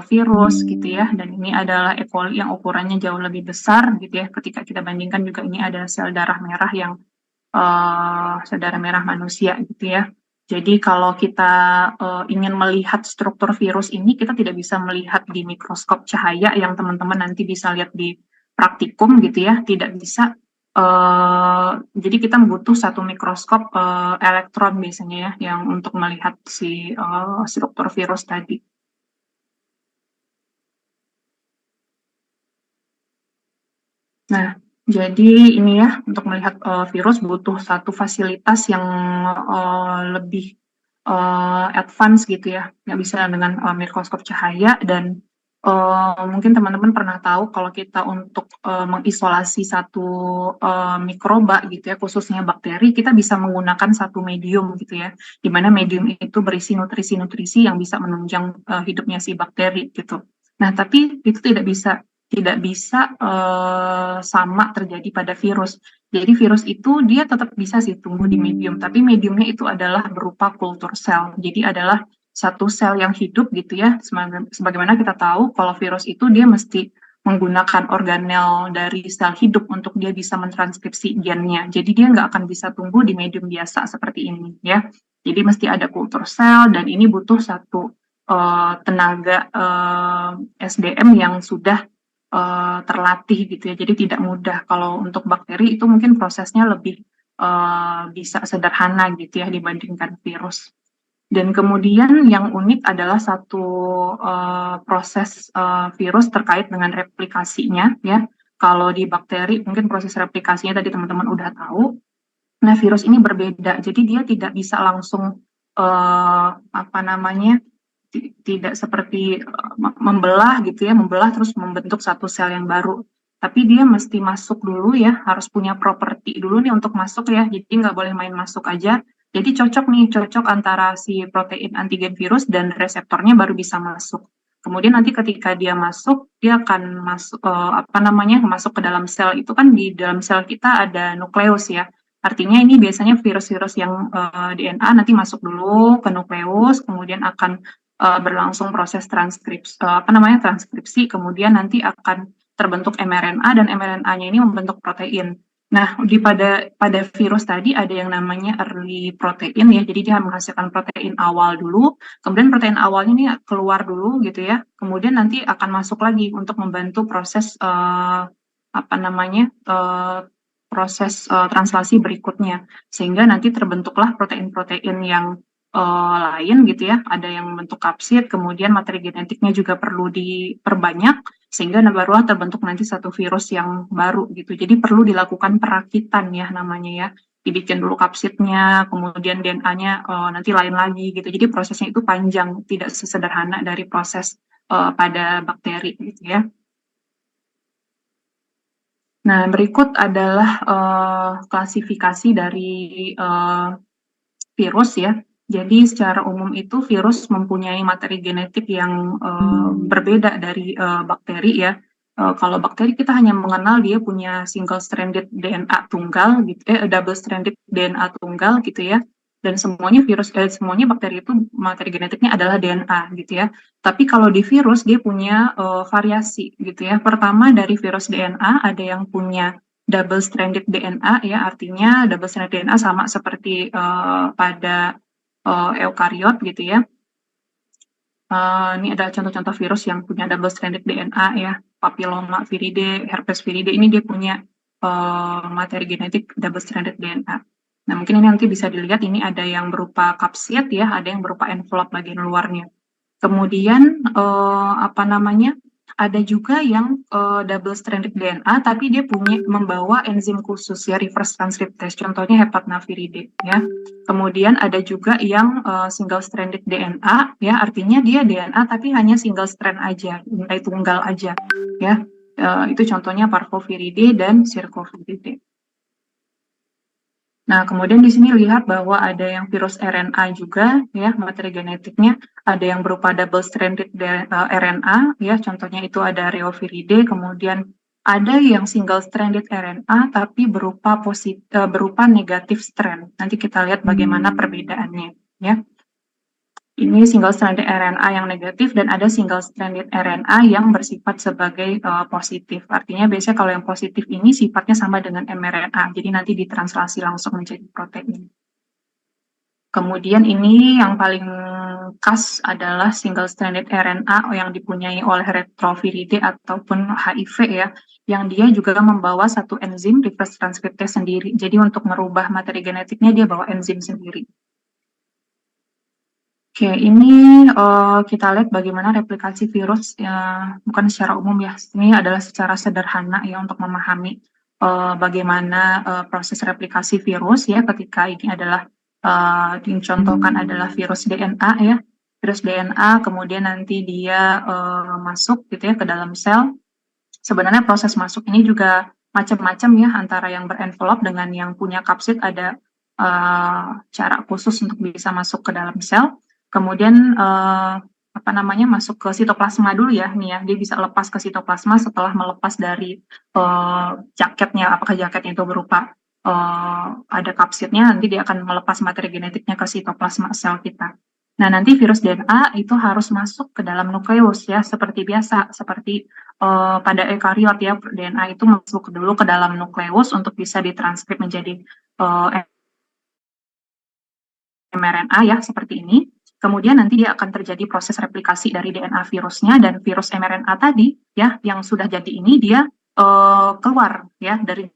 virus gitu ya, dan ini adalah E. coli yang ukurannya jauh lebih besar gitu ya. Ketika kita bandingkan juga ini ada sel darah merah yang sel darah merah manusia gitu ya. Jadi kalau kita ingin melihat struktur virus ini, kita tidak bisa melihat di mikroskop cahaya yang teman-teman nanti bisa lihat di praktikum gitu ya, tidak bisa. Jadi kita butuh satu mikroskop elektron biasanya ya, yang untuk melihat si struktur virus tadi. Nah, jadi ini ya, untuk melihat virus butuh satu fasilitas yang lebih advance gitu ya, nggak bisa dengan mikroskop cahaya. Dan mungkin teman-teman pernah tahu kalau kita untuk mengisolasi satu mikroba gitu ya, khususnya bakteri, kita bisa menggunakan satu medium gitu ya, di mana medium itu berisi nutrisi-nutrisi yang bisa menunjang hidupnya si bakteri gitu. Nah, tapi itu tidak bisa sama terjadi pada virus. Jadi virus itu dia tetap bisa sih tumbuh di medium, tapi mediumnya itu adalah berupa kultur sel. Jadi adalah satu sel yang hidup gitu ya. Sebagaimana kita tahu kalau virus itu dia mesti menggunakan organel dari sel hidup untuk dia bisa mentranskripsi gennya. Jadi dia nggak akan bisa tumbuh di medium biasa seperti ini ya. Jadi mesti ada kultur sel, dan ini butuh satu tenaga SDM yang sudah terlatih gitu ya, jadi tidak mudah. Kalau untuk bakteri itu mungkin prosesnya lebih bisa sederhana gitu ya dibandingkan virus. Dan kemudian yang unik adalah satu proses virus terkait dengan replikasinya ya. Kalau di bakteri mungkin proses replikasinya tadi teman-teman udah tahu. Nah, virus ini berbeda, jadi dia tidak bisa langsung apa namanya, tidak seperti membelah gitu ya, membelah terus membentuk satu sel yang baru. Tapi dia mesti masuk dulu ya, harus punya properti dulu nih untuk masuk ya. Jadi nggak boleh main masuk aja. Jadi cocok antara si protein antigen virus dan reseptornya baru bisa masuk. Kemudian nanti ketika dia masuk, dia akan masuk apa namanya, masuk ke dalam sel. Itu kan di dalam sel kita ada nukleus ya. Artinya ini biasanya virus-virus yang DNA nanti masuk dulu ke nukleus, kemudian akan berlangsung proses transkripsi, kemudian nanti akan terbentuk mRNA dan mRNA-nya ini membentuk protein. Nah, pada virus tadi ada yang namanya early protein ya, jadi dia menghasilkan protein awal dulu, kemudian protein awalnya ini keluar dulu gitu ya, kemudian nanti akan masuk lagi untuk membantu proses translasi berikutnya, sehingga nanti terbentuklah protein-protein yang lain gitu ya, ada yang membentuk kapsid, kemudian materi genetiknya juga perlu diperbanyak, sehingga barulah terbentuk nanti satu virus yang baru gitu. Jadi perlu dilakukan perakitan ya namanya ya, dibikin dulu kapsidnya, kemudian DNA-nya nanti lain lagi gitu. Jadi prosesnya itu panjang, tidak sesederhana dari proses pada bakteri gitu ya. Nah, berikut adalah klasifikasi dari virus ya. Jadi secara umum itu virus mempunyai materi genetik yang berbeda dari bakteri ya. Kalau bakteri kita hanya mengenal dia punya single stranded DNA tunggal gitu, double stranded DNA tunggal gitu ya. Dan semuanya semuanya bakteri itu materi genetiknya adalah DNA gitu ya. Tapi kalau di virus dia punya variasi gitu ya. Pertama dari virus DNA ada yang punya double stranded DNA ya, artinya double stranded DNA sama seperti pada eukariot gitu ya. Ini ada contoh-contoh virus yang punya double stranded DNA ya, papilloma viridae, herpes viridae, ini dia punya materi genetik double stranded DNA. Nah, mungkin ini nanti bisa dilihat, ini ada yang berupa kapsid ya, ada yang berupa envelope bagian luarnya. Kemudian apa namanya, ada juga yang double stranded DNA tapi dia membawa enzim khusus ya, reverse transcriptase, contohnya hepatnaviridae ya. Kemudian ada juga yang single stranded DNA ya, artinya dia DNA tapi hanya single strand aja, nilai tunggal aja ya. Itu contohnya parvoviridae dan circoviridae. Nah, kemudian di sini lihat bahwa ada yang virus RNA juga, ya, materi genetiknya, ada yang berupa double stranded RNA, ya, contohnya itu ada reoviridae, kemudian ada yang single stranded RNA tapi berupa negatif strand. Nanti kita lihat bagaimana perbedaannya, ya. Ini single stranded RNA yang negatif dan ada single stranded RNA yang bersifat sebagai positif. Artinya biasanya kalau yang positif ini sifatnya sama dengan mRNA, jadi nanti ditranslasi langsung menjadi protein. Kemudian ini yang paling khas adalah single stranded RNA yang dipunyai oleh retroviridae ataupun HIV ya, yang dia juga membawa satu enzim reverse transcriptase sendiri. Jadi untuk merubah materi genetiknya dia bawa enzim sendiri. Oke, ini kita lihat bagaimana replikasi virus, ya, bukan secara umum ya, ini adalah secara sederhana ya untuk memahami bagaimana proses replikasi virus ya, ketika ini adalah dicontohkan adalah virus DNA ya, virus DNA, kemudian nanti dia masuk gitu ya ke dalam sel. Sebenarnya proses masuk ini juga macam-macam ya, antara yang berenvelop dengan yang punya kapsid, ada cara khusus untuk bisa masuk ke dalam sel. Kemudian apa namanya, masuk ke sitoplasma dulu ya, nih ya, dia bisa lepas ke sitoplasma setelah melepas dari jaketnya, apakah jaketnya itu berupa ada kapsidnya, nanti dia akan melepas materi genetiknya ke sitoplasma sel kita. Nah, nanti virus DNA itu harus masuk ke dalam nukleus ya, seperti biasa, seperti pada eukariot ya, DNA itu masuk dulu ke dalam nukleus untuk bisa ditranskrip menjadi mRNA ya, seperti ini. Kemudian nanti dia akan terjadi proses replikasi dari DNA virusnya, dan virus mRNA tadi ya yang sudah jadi ini dia keluar ya dari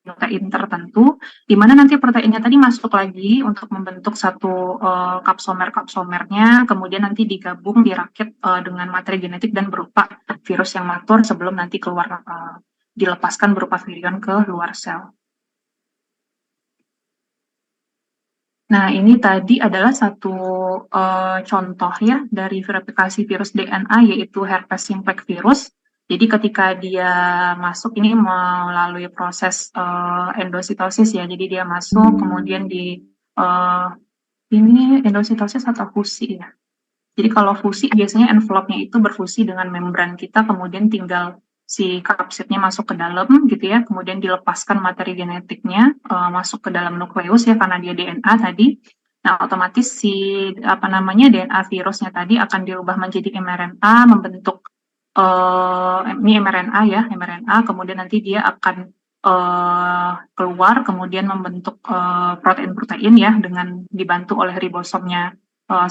protein tertentu, di mana nanti proteinnya tadi masuk lagi untuk membentuk satu kapsomernya, kemudian nanti digabung, dirakit dengan materi genetik dan berupa virus yang matur sebelum nanti keluar dilepaskan berupa virion ke luar sel. Nah, ini tadi adalah satu contoh ya dari replikasi virus DNA yaitu herpes simplex virus. Jadi ketika dia masuk ini melalui proses endositosis ya. Jadi dia masuk kemudian eh, ini endositosis atau fusi ya. Jadi kalau fusi biasanya envelope-nya itu berfusi dengan membran kita, kemudian tinggal si kapsidnya masuk ke dalam gitu ya, kemudian dilepaskan materi genetiknya masuk ke dalam nukleus ya karena dia DNA tadi. Nah, otomatis si apa namanya DNA virusnya tadi akan dirubah menjadi mRNA membentuk ini mRNA ya, mRNA, kemudian nanti dia akan keluar kemudian membentuk protein-protein ya dengan dibantu oleh ribosomnya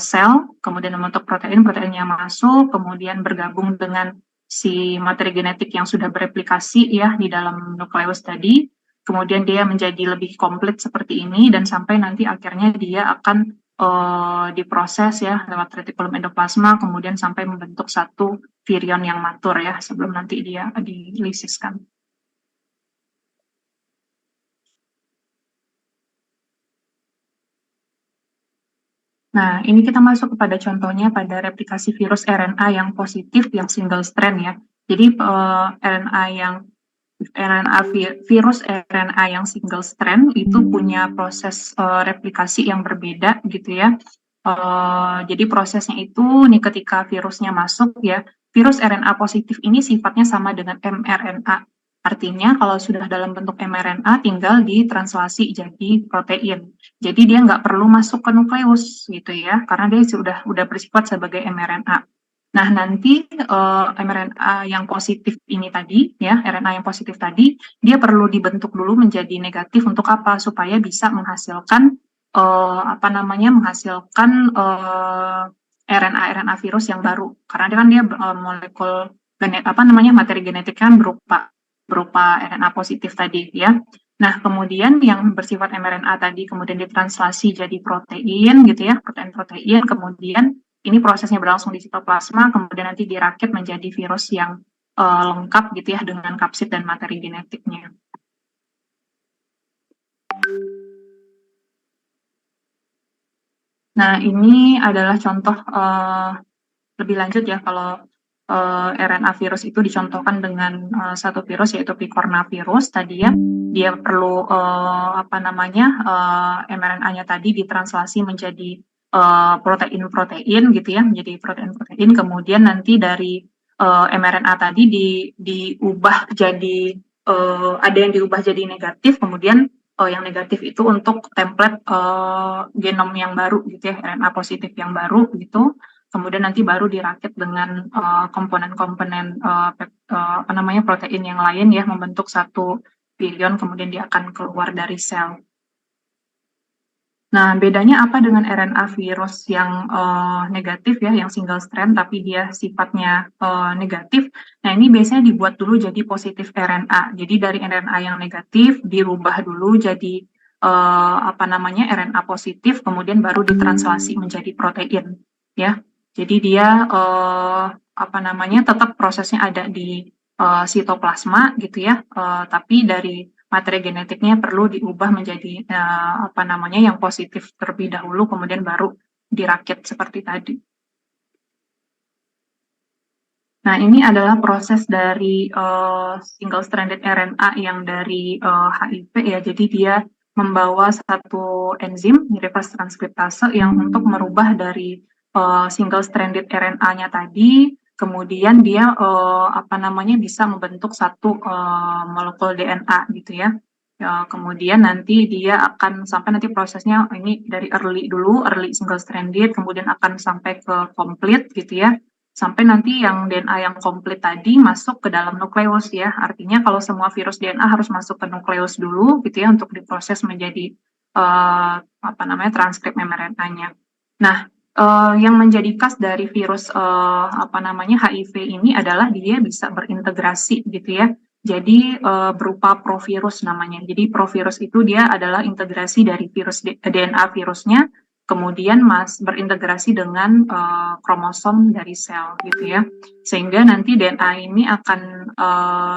sel, kemudian membentuk protein yang masuk, kemudian bergabung dengan si materi genetik yang sudah bereplikasi ya di dalam nukleus tadi, kemudian dia menjadi lebih komplit seperti ini dan sampai nanti akhirnya dia akan diproses ya lewat retikulum endoplasma, kemudian sampai membentuk satu virion yang matur ya sebelum nanti dia dilisiskan. Nah, ini kita masuk kepada contohnya pada replikasi virus RNA yang positif, yang single strand ya. Jadi virus RNA yang single strand itu punya proses replikasi yang berbeda gitu ya. Jadi prosesnya itu nih ketika virusnya masuk ya, virus RNA positif ini sifatnya sama dengan mRNA. Artinya kalau sudah dalam bentuk mRNA tinggal ditranslasi jadi protein. Jadi dia nggak perlu masuk ke nukleus gitu ya, karena dia sudah bersifat sebagai mRNA. Nah, nanti mRNA yang positif ini tadi, ya, RNA yang positif tadi, dia perlu dibentuk dulu menjadi negatif untuk apa? Supaya bisa menghasilkan menghasilkan RNA virus yang baru. Karena kan dia molekul materi genetiknya berupa RNA positif tadi, ya. Nah, kemudian yang bersifat mRNA tadi kemudian ditranslasi jadi protein gitu ya, protein-protein, kemudian ini prosesnya berlangsung di sitoplasma, kemudian nanti dirakit menjadi virus yang lengkap gitu ya dengan kapsid dan materi genetiknya. Nah, ini adalah contoh lebih lanjut ya kalau RNA virus itu dicontohkan dengan satu virus yaitu picornavirus tadi ya. Dia perlu mRNA-nya tadi ditranslasi menjadi protein-protein gitu ya, menjadi protein-protein. Kemudian nanti dari mRNA tadi diubah jadi ada yang diubah jadi negatif, kemudian yang negatif itu untuk template genom yang baru gitu ya, RNA positif yang baru gitu. Kemudian nanti baru dirakit dengan komponen-komponen protein yang lain ya, membentuk satu virion, kemudian dia akan keluar dari sel. Nah, bedanya apa dengan RNA virus yang negatif ya, yang single strand tapi dia sifatnya negatif. Nah, ini biasanya dibuat dulu jadi positif RNA. Jadi dari RNA yang negatif dirubah dulu jadi RNA positif, kemudian baru ditranslasi menjadi protein ya. Jadi dia tetap prosesnya ada di sitoplasma gitu ya, tapi dari materi genetiknya perlu diubah menjadi yang positif terlebih dahulu, kemudian baru dirakit seperti tadi. Nah, ini adalah proses dari single-stranded RNA yang dari HIV ya. Jadi dia membawa satu enzim reverse transkriptase yang untuk merubah dari single-stranded RNA-nya tadi, kemudian dia bisa membentuk satu molekul DNA gitu ya. Kemudian nanti dia akan sampai nanti prosesnya ini dari early single stranded, kemudian akan sampai ke complete gitu ya. Sampai nanti yang DNA yang komplit tadi masuk ke dalam nukleus ya. Artinya kalau semua virus DNA harus masuk ke nukleus dulu gitu ya untuk diproses menjadi transkrip mRNA-nya. Nah, yang menjadi khas dari virus HIV ini adalah dia bisa berintegrasi gitu ya. Jadi berupa provirus namanya. Jadi provirus itu dia adalah integrasi dari virus DNA virusnya, kemudian berintegrasi dengan kromosom dari sel gitu ya. Sehingga nanti DNA ini akan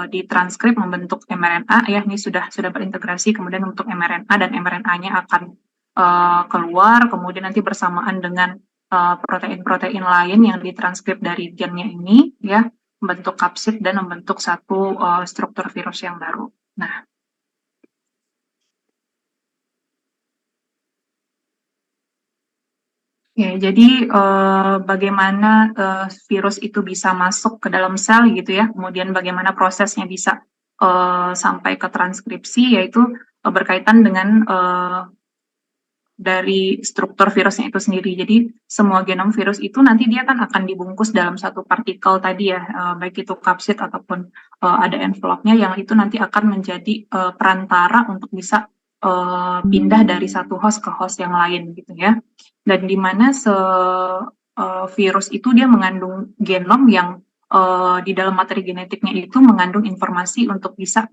ditranskrip membentuk mRNA ya. Ini sudah berintegrasi kemudian membentuk mRNA dan mRNA-nya akan keluar, kemudian nanti bersamaan dengan protein-protein lain yang ditranskrip dari gennya ini, ya, membentuk kapsid dan membentuk satu struktur virus yang baru. Nah, ya, jadi bagaimana virus itu bisa masuk ke dalam sel gitu ya, kemudian bagaimana prosesnya bisa sampai ke transkripsi, yaitu berkaitan dengan dari struktur virusnya itu sendiri. Jadi semua genom virus itu nanti dia kan akan dibungkus dalam satu partikel tadi ya, baik itu kapsid ataupun ada envelope-nya yang itu nanti akan menjadi perantara untuk bisa pindah dari satu host ke host yang lain gitu ya. Dan di mana virus itu dia mengandung genom yang di dalam materi genetiknya itu mengandung informasi untuk bisa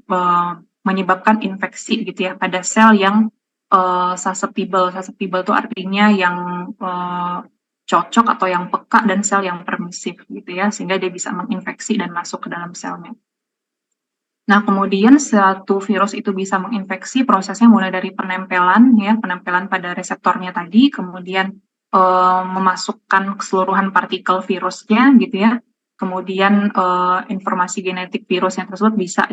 menyebabkan infeksi gitu ya pada sel yang susceptible. Susceptible itu artinya yang cocok atau yang peka dan sel yang permisif gitu ya, sehingga dia bisa menginfeksi dan masuk ke dalam selnya. Nah, kemudian satu virus itu bisa menginfeksi, prosesnya mulai dari penempelan ya, penempelan pada reseptornya tadi, kemudian memasukkan keseluruhan partikel virusnya gitu ya. Kemudian informasi genetik virusnya tersebut bisa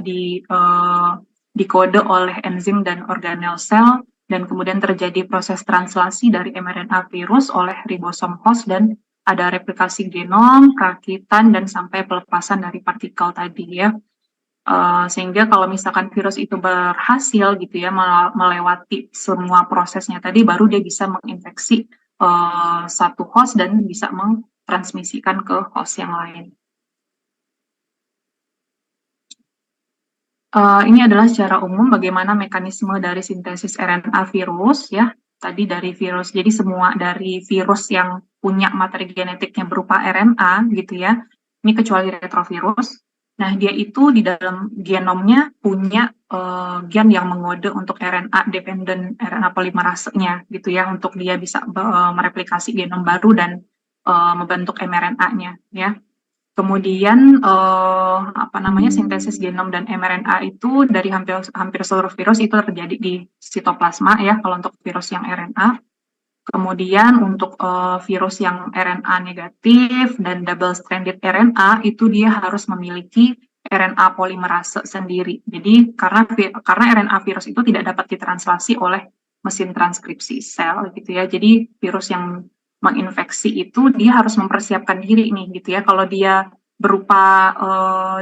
dikode oleh enzim dan organel sel, dan kemudian terjadi proses translasi dari mRNA virus oleh ribosom host dan ada replikasi genom, perakitan, dan sampai pelepasan dari partikel tadi ya. Sehingga kalau misalkan virus itu berhasil gitu ya melewati semua prosesnya tadi, baru dia bisa menginfeksi satu host dan bisa mentransmisikan ke host yang lain. Ini adalah secara umum bagaimana mekanisme dari sintesis RNA virus ya. Tadi dari virus, jadi semua dari virus yang punya materi genetiknya berupa RNA gitu ya. Ini kecuali retrovirus. Nah, dia itu di dalam genomnya punya gen yang mengode untuk RNA dependent RNA polimerasenya gitu ya, untuk dia bisa mereplikasi genom baru dan membentuk mRNA-nya ya. Kemudian sintesis genom dan mRNA itu dari hampir seluruh virus itu terjadi di sitoplasma ya kalau untuk virus yang RNA. Kemudian untuk virus yang RNA negatif dan double stranded RNA itu dia harus memiliki RNA polimerase sendiri. Jadi karena RNA virus itu tidak dapat ditranslasi oleh mesin transkripsi sel gitu ya. Jadi virus yang menginfeksi itu dia harus mempersiapkan diri nih gitu ya. Kalau dia berupa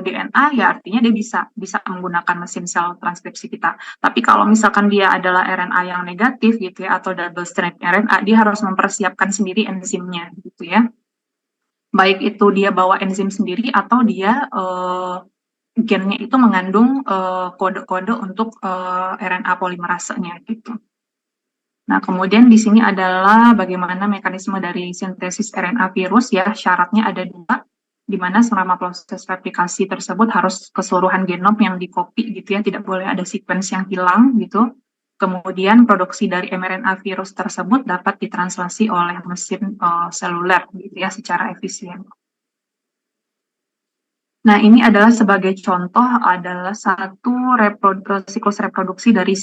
DNA ya artinya dia bisa menggunakan mesin sel transkripsi kita. Tapi kalau misalkan dia adalah RNA yang negatif gitu ya atau double stranded RNA, dia harus mempersiapkan sendiri enzimnya gitu ya. Baik itu dia bawa enzim sendiri atau dia gennya itu mengandung kode-kode untuk RNA polimerasenya gitu. Nah, kemudian di sini adalah bagaimana mekanisme dari sintesis RNA virus ya, syaratnya ada 2, di mana selama proses replikasi tersebut harus keseluruhan genom yang di-copy gitu ya, tidak boleh ada sequence yang hilang gitu. Kemudian produksi dari mRNA virus tersebut dapat ditranslasi oleh mesin seluler gitu ya, secara efisien. Nah, ini adalah sebagai contoh adalah satu siklus reproduksi dari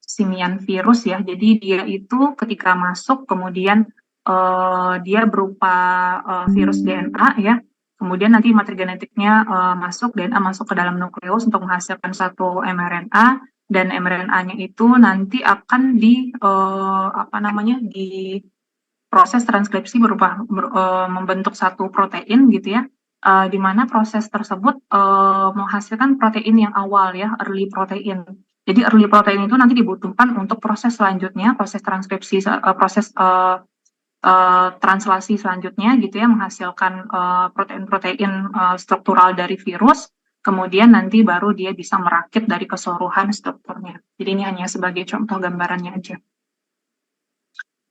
simian virus ya. Jadi dia itu ketika masuk kemudian dia berupa virus DNA ya. Kemudian nanti materi genetiknya masuk, DNA masuk ke dalam nukleus untuk menghasilkan satu mRNA, dan mRNA-nya itu nanti akan di proses transkripsi berupa membentuk satu protein gitu ya. Di mana proses tersebut menghasilkan protein yang awal ya, early protein. Jadi early protein itu nanti dibutuhkan untuk proses selanjutnya, proses transkripsi, proses translasi selanjutnya gitu ya, menghasilkan protein-protein struktural dari virus, kemudian nanti baru dia bisa merakit dari keseluruhan strukturnya. Jadi ini hanya sebagai contoh gambarannya aja.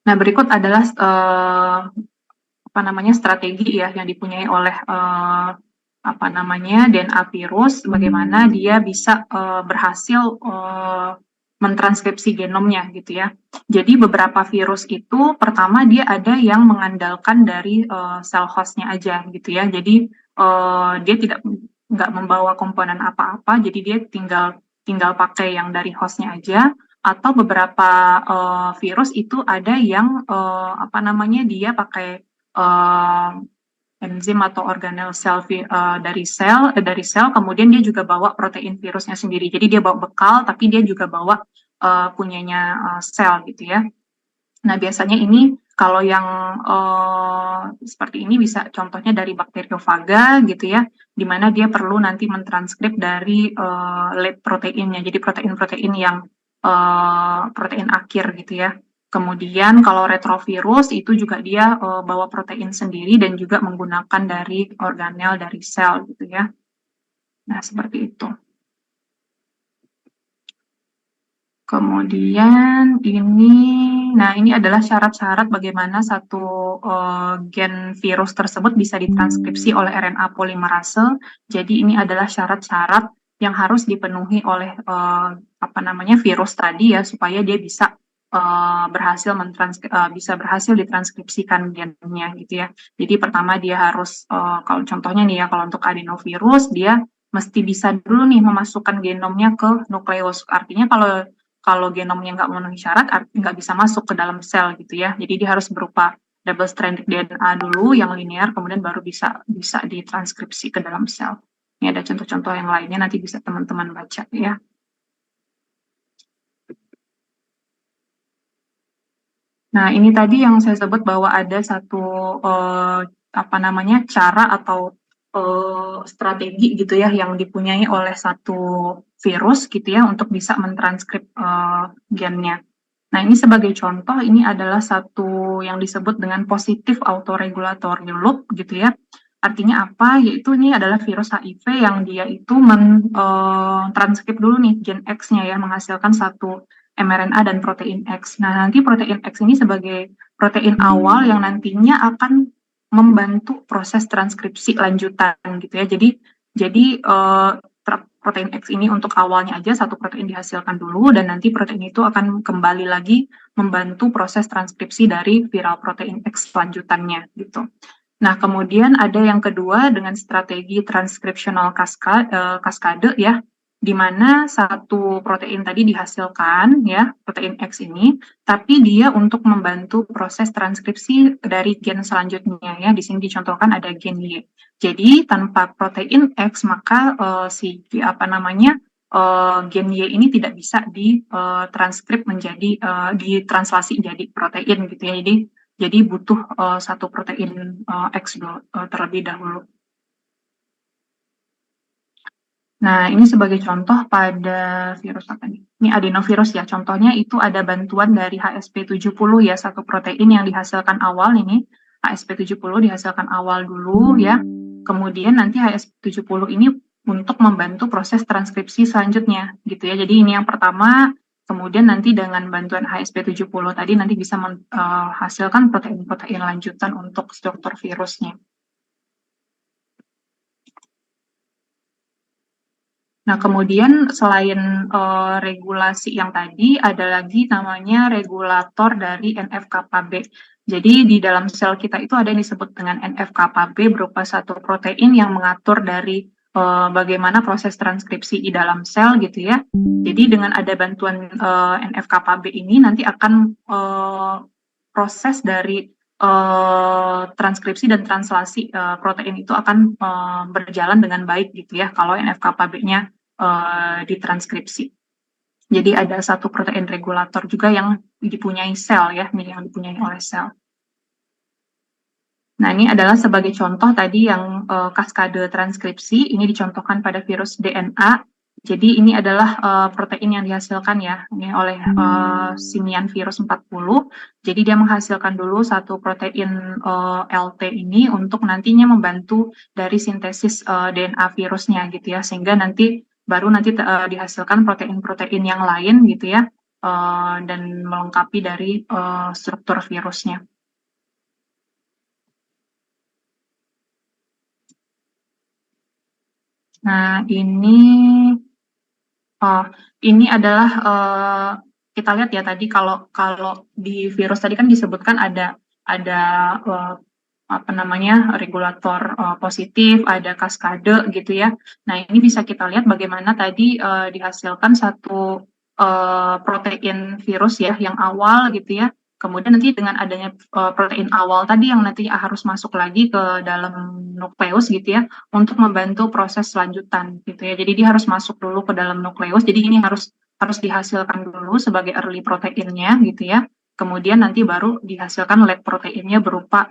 Nah, berikut adalah strategi ya yang dipunyai oleh DNA virus, bagaimana dia bisa berhasil mentranskripsi genomnya gitu ya. Jadi beberapa virus itu pertama dia ada yang mengandalkan dari sel hostnya aja gitu ya. Jadi dia nggak membawa komponen apa-apa, jadi dia tinggal pakai yang dari hostnya aja. atau beberapa virus itu ada yang dia pakai enzim atau organel sel dari sel, kemudian dia juga bawa protein virusnya sendiri. Jadi dia bawa bekal, tapi dia juga bawa punyanya sel gitu ya. Nah, biasanya ini kalau yang seperti ini bisa contohnya dari bakteriofaga gitu ya, di mana dia perlu nanti mentranskrip dari late proteinnya, jadi protein-protein yang protein akhir gitu ya. Kemudian kalau retrovirus itu juga dia bawa protein sendiri dan juga menggunakan dari organel dari sel gitu ya. Nah, seperti itu. Kemudian ini adalah syarat-syarat bagaimana satu gen virus tersebut bisa ditranskripsi oleh RNA polimerase. Jadi ini adalah syarat-syarat yang harus dipenuhi oleh virus tadi ya, supaya dia bisa berhasil ditranskripsikan gennya gitu ya. Jadi pertama dia harus kalau contohnya nih ya, kalau untuk adenovirus dia mesti bisa dulu nih memasukkan genomnya ke nukleus. Artinya kalau genomnya nggak memenuhi syarat, nggak bisa masuk ke dalam sel gitu ya. Jadi dia harus berupa double stranded DNA dulu yang linear, kemudian baru bisa ditranskripsi ke dalam sel. Ini ada contoh-contoh yang lainnya, nanti bisa teman-teman baca ya. Nah, ini tadi yang saya sebut bahwa ada satu cara atau strategi gitu ya yang dipunyai oleh satu virus gitu ya untuk bisa mentranskrip gennya. Nah, ini sebagai contoh, ini adalah satu yang disebut dengan positive autoregulatory loop gitu ya. Artinya apa? Yaitu ini adalah virus HIV yang dia itu transkrip dulu nih gen X-nya ya, menghasilkan satu mRNA dan protein X. Nah, nanti protein X ini sebagai protein awal yang nantinya akan membantu proses transkripsi lanjutan gitu ya. Jadi protein X ini untuk awalnya aja satu protein dihasilkan dulu dan nanti protein itu akan kembali lagi membantu proses transkripsi dari viral protein X lanjutannya gitu. Nah, kemudian ada yang kedua dengan strategi transkripsional kaskade ya, di mana satu protein tadi dihasilkan ya, protein X ini, tapi dia untuk membantu proses transkripsi dari gen selanjutnya ya. Di sini dicontohkan ada gen Y. Jadi tanpa protein X maka gen Y ini tidak bisa ditranskrip menjadi ditranslasi menjadi protein gitu ya. Jadi butuh satu protein X terlebih dahulu. Nah, ini sebagai contoh pada virus apa nih? Ini adenovirus ya. Contohnya itu ada bantuan dari HSP70 ya, satu protein yang dihasilkan awal ini. HSP70 dihasilkan awal dulu ya. Kemudian nanti HSP70 ini untuk membantu proses transkripsi selanjutnya gitu ya. Jadi ini yang pertama, kemudian nanti dengan bantuan HSP70 tadi nanti bisa menghasilkan protein-protein lanjutan untuk struktur virusnya. Nah, kemudian selain regulasi yang tadi, ada lagi namanya regulator dari NF-kappa B. Jadi di dalam sel kita itu ada yang disebut dengan NF-kappa B berupa satu protein yang mengatur dari bagaimana proses transkripsi di dalam sel gitu ya. Jadi dengan ada bantuan NF-kappa B ini nanti akan proses dari transkripsi dan translasi protein itu akan berjalan dengan baik gitu ya kalau NF-kappa B-nya ditranskripsi. Jadi ada satu protein regulator juga yang dipunyai sel ya, yang dipunyai oleh sel. Nah, ini adalah sebagai contoh tadi yang kaskade transkripsi, ini dicontohkan pada virus DNA. Jadi ini adalah protein yang dihasilkan ya ini oleh simian virus 40. Jadi dia menghasilkan dulu satu protein LT ini untuk nantinya membantu dari sintesis DNA virusnya gitu ya, sehingga baru nanti dihasilkan protein-protein yang lain gitu ya, dan melengkapi dari struktur virusnya. Nah, ini adalah kita lihat ya tadi kalau di virus tadi kan disebutkan ada regulator positif, ada kaskade gitu ya. Nah, ini bisa kita lihat bagaimana tadi dihasilkan satu protein virus ya yang awal gitu ya. Kemudian nanti dengan adanya protein awal tadi yang nanti harus masuk lagi ke dalam nukleus gitu ya untuk membantu proses lanjutan gitu ya. Jadi dia harus masuk dulu ke dalam nukleus. Jadi ini harus dihasilkan dulu sebagai early proteinnya gitu ya. Kemudian nanti baru dihasilkan late proteinnya berupa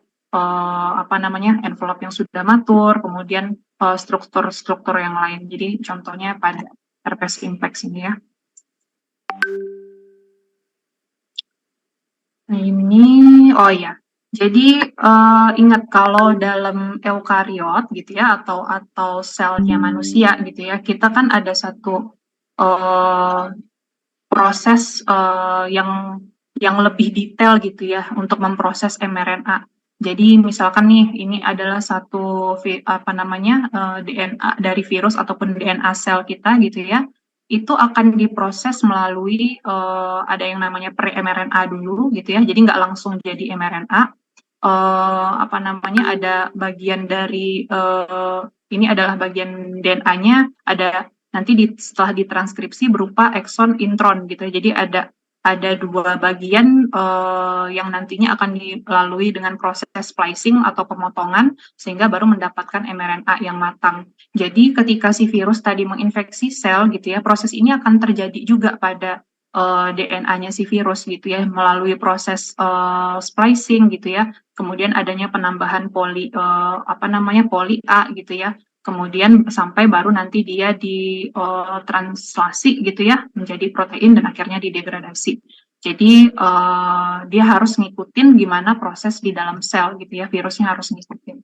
envelope yang sudah matur, kemudian struktur-struktur yang lain. Jadi contohnya pada herpes simplex ini ya. Nah ini, oh ya, jadi ingat kalau dalam eukariot gitu ya atau selnya manusia gitu ya, kita kan ada satu proses yang lebih detail gitu ya untuk memproses mRNA. Jadi misalkan nih ini adalah satu DNA dari virus ataupun DNA sel kita gitu ya, itu akan diproses melalui ada yang namanya pre-mRNA dulu gitu ya, jadi nggak langsung jadi mRNA. Ada bagian dari ini adalah bagian DNA-nya, ada nanti setelah ditranskripsi berupa ekson intron gitu. Jadi ada dua bagian yang nantinya akan dilalui dengan proses splicing atau pemotongan sehingga baru mendapatkan mRNA yang matang. Jadi ketika si virus tadi menginfeksi sel gitu ya, proses ini akan terjadi juga pada DNA-nya si virus gitu ya melalui proses splicing gitu ya. Kemudian adanya penambahan poli A gitu ya. Kemudian sampai baru nanti dia ditranslasi gitu ya menjadi protein dan akhirnya didegradasi. Jadi dia harus ngikutin gimana proses di dalam sel gitu ya, virusnya harus ngikutin.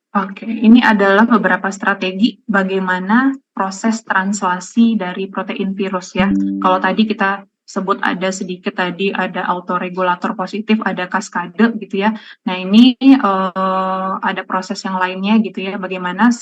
Oke, ini adalah beberapa strategi bagaimana proses translasi dari protein virus ya. Kalau tadi kita sebut ada sedikit tadi ada autoregulator positif, ada kaskade gitu ya. Nah ini ada proses yang lainnya gitu ya, bagaimana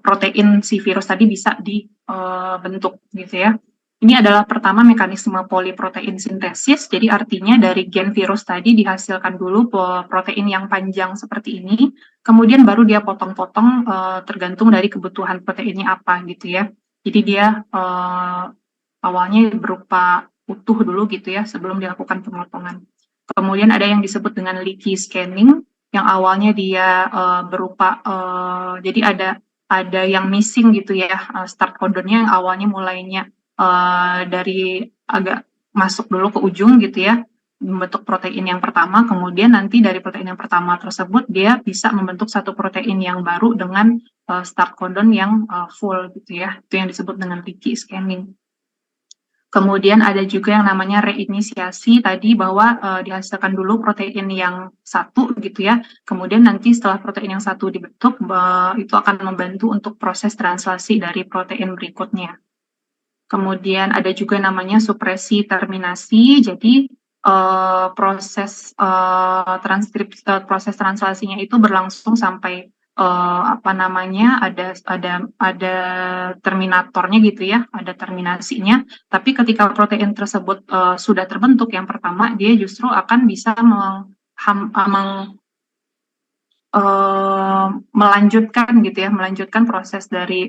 protein si virus tadi bisa dibentuk gitu ya. Ini adalah pertama mekanisme poliprotein sintesis, jadi artinya dari gen virus tadi dihasilkan dulu protein yang panjang seperti ini, kemudian baru dia potong-potong tergantung dari kebutuhan proteinnya apa gitu ya. Jadi dia awalnya berupa utuh dulu gitu ya sebelum dilakukan pemotongan. Kemudian ada yang disebut dengan leaky scanning yang awalnya dia berupa jadi ada yang missing gitu ya start codonnya yang awalnya mulainya dari agak masuk dulu ke ujung gitu ya membentuk protein yang pertama, kemudian nanti dari protein yang pertama tersebut dia bisa membentuk satu protein yang baru dengan start codon yang full gitu ya, itu yang disebut dengan leaky scanning. Kemudian ada juga yang namanya reinisiasi tadi bahwa dihasilkan dulu protein yang satu gitu ya, kemudian nanti setelah protein yang satu dibentuk itu akan membantu untuk proses translasi dari protein berikutnya. Kemudian ada juga namanya supresi terminasi, jadi proses translasinya itu berlangsung sampai ada terminatornya gitu ya, ada terminasinya. Tapi ketika protein tersebut sudah terbentuk yang pertama, dia justru akan bisa melanjutkan proses dari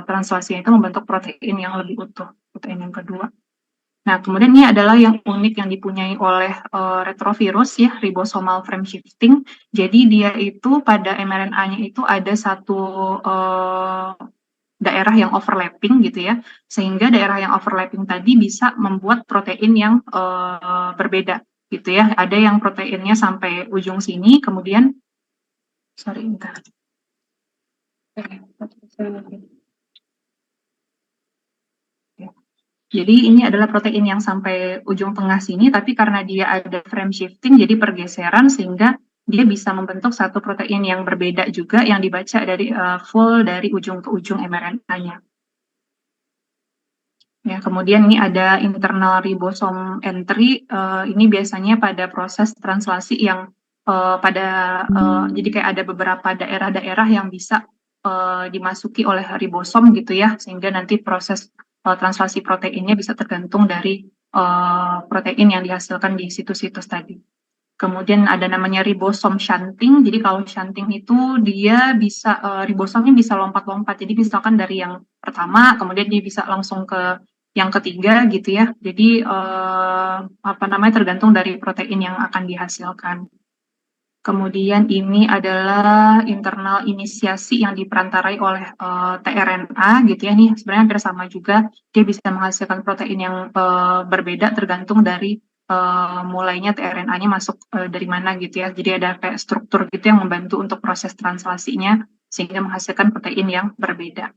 translasinya itu membentuk protein yang lebih utuh, protein yang kedua. Nah, kemudian ini adalah yang unik yang dipunyai oleh retrovirus ya, ribosomal frame shifting. Jadi dia itu pada mRNA-nya itu ada satu daerah yang overlapping gitu ya, sehingga daerah yang overlapping tadi bisa membuat protein yang berbeda gitu ya. Ada yang proteinnya sampai ujung sini, kemudian Jadi ini adalah protein yang sampai ujung tengah sini, tapi karena dia ada frame shifting, jadi pergeseran sehingga dia bisa membentuk satu protein yang berbeda juga yang dibaca dari full dari ujung ke ujung mRNA-nya. Ya, kemudian ini ada internal ribosome entry. Ini biasanya pada proses translasi yang jadi kayak ada beberapa daerah-daerah yang bisa dimasuki oleh ribosom gitu ya, sehingga nanti proses translasi proteinnya bisa tergantung dari protein yang dihasilkan di situs-situs tadi. Kemudian ada namanya ribosom shunting. Jadi kalau shunting itu dia bisa ribosomnya bisa lompat-lompat. Jadi misalkan dari yang pertama, kemudian dia bisa langsung ke yang ketiga gitu ya. Jadi apa namanya tergantung dari protein yang akan dihasilkan. Kemudian ini adalah internal inisiasi yang diperantarai oleh tRNA gitu ya. Nih sebenarnya hampir sama juga. Dia bisa menghasilkan protein yang berbeda tergantung dari mulainya tRNA-nya masuk dari mana gitu ya. Jadi ada kayak struktur gitu yang membantu untuk proses translasinya sehingga menghasilkan protein yang berbeda.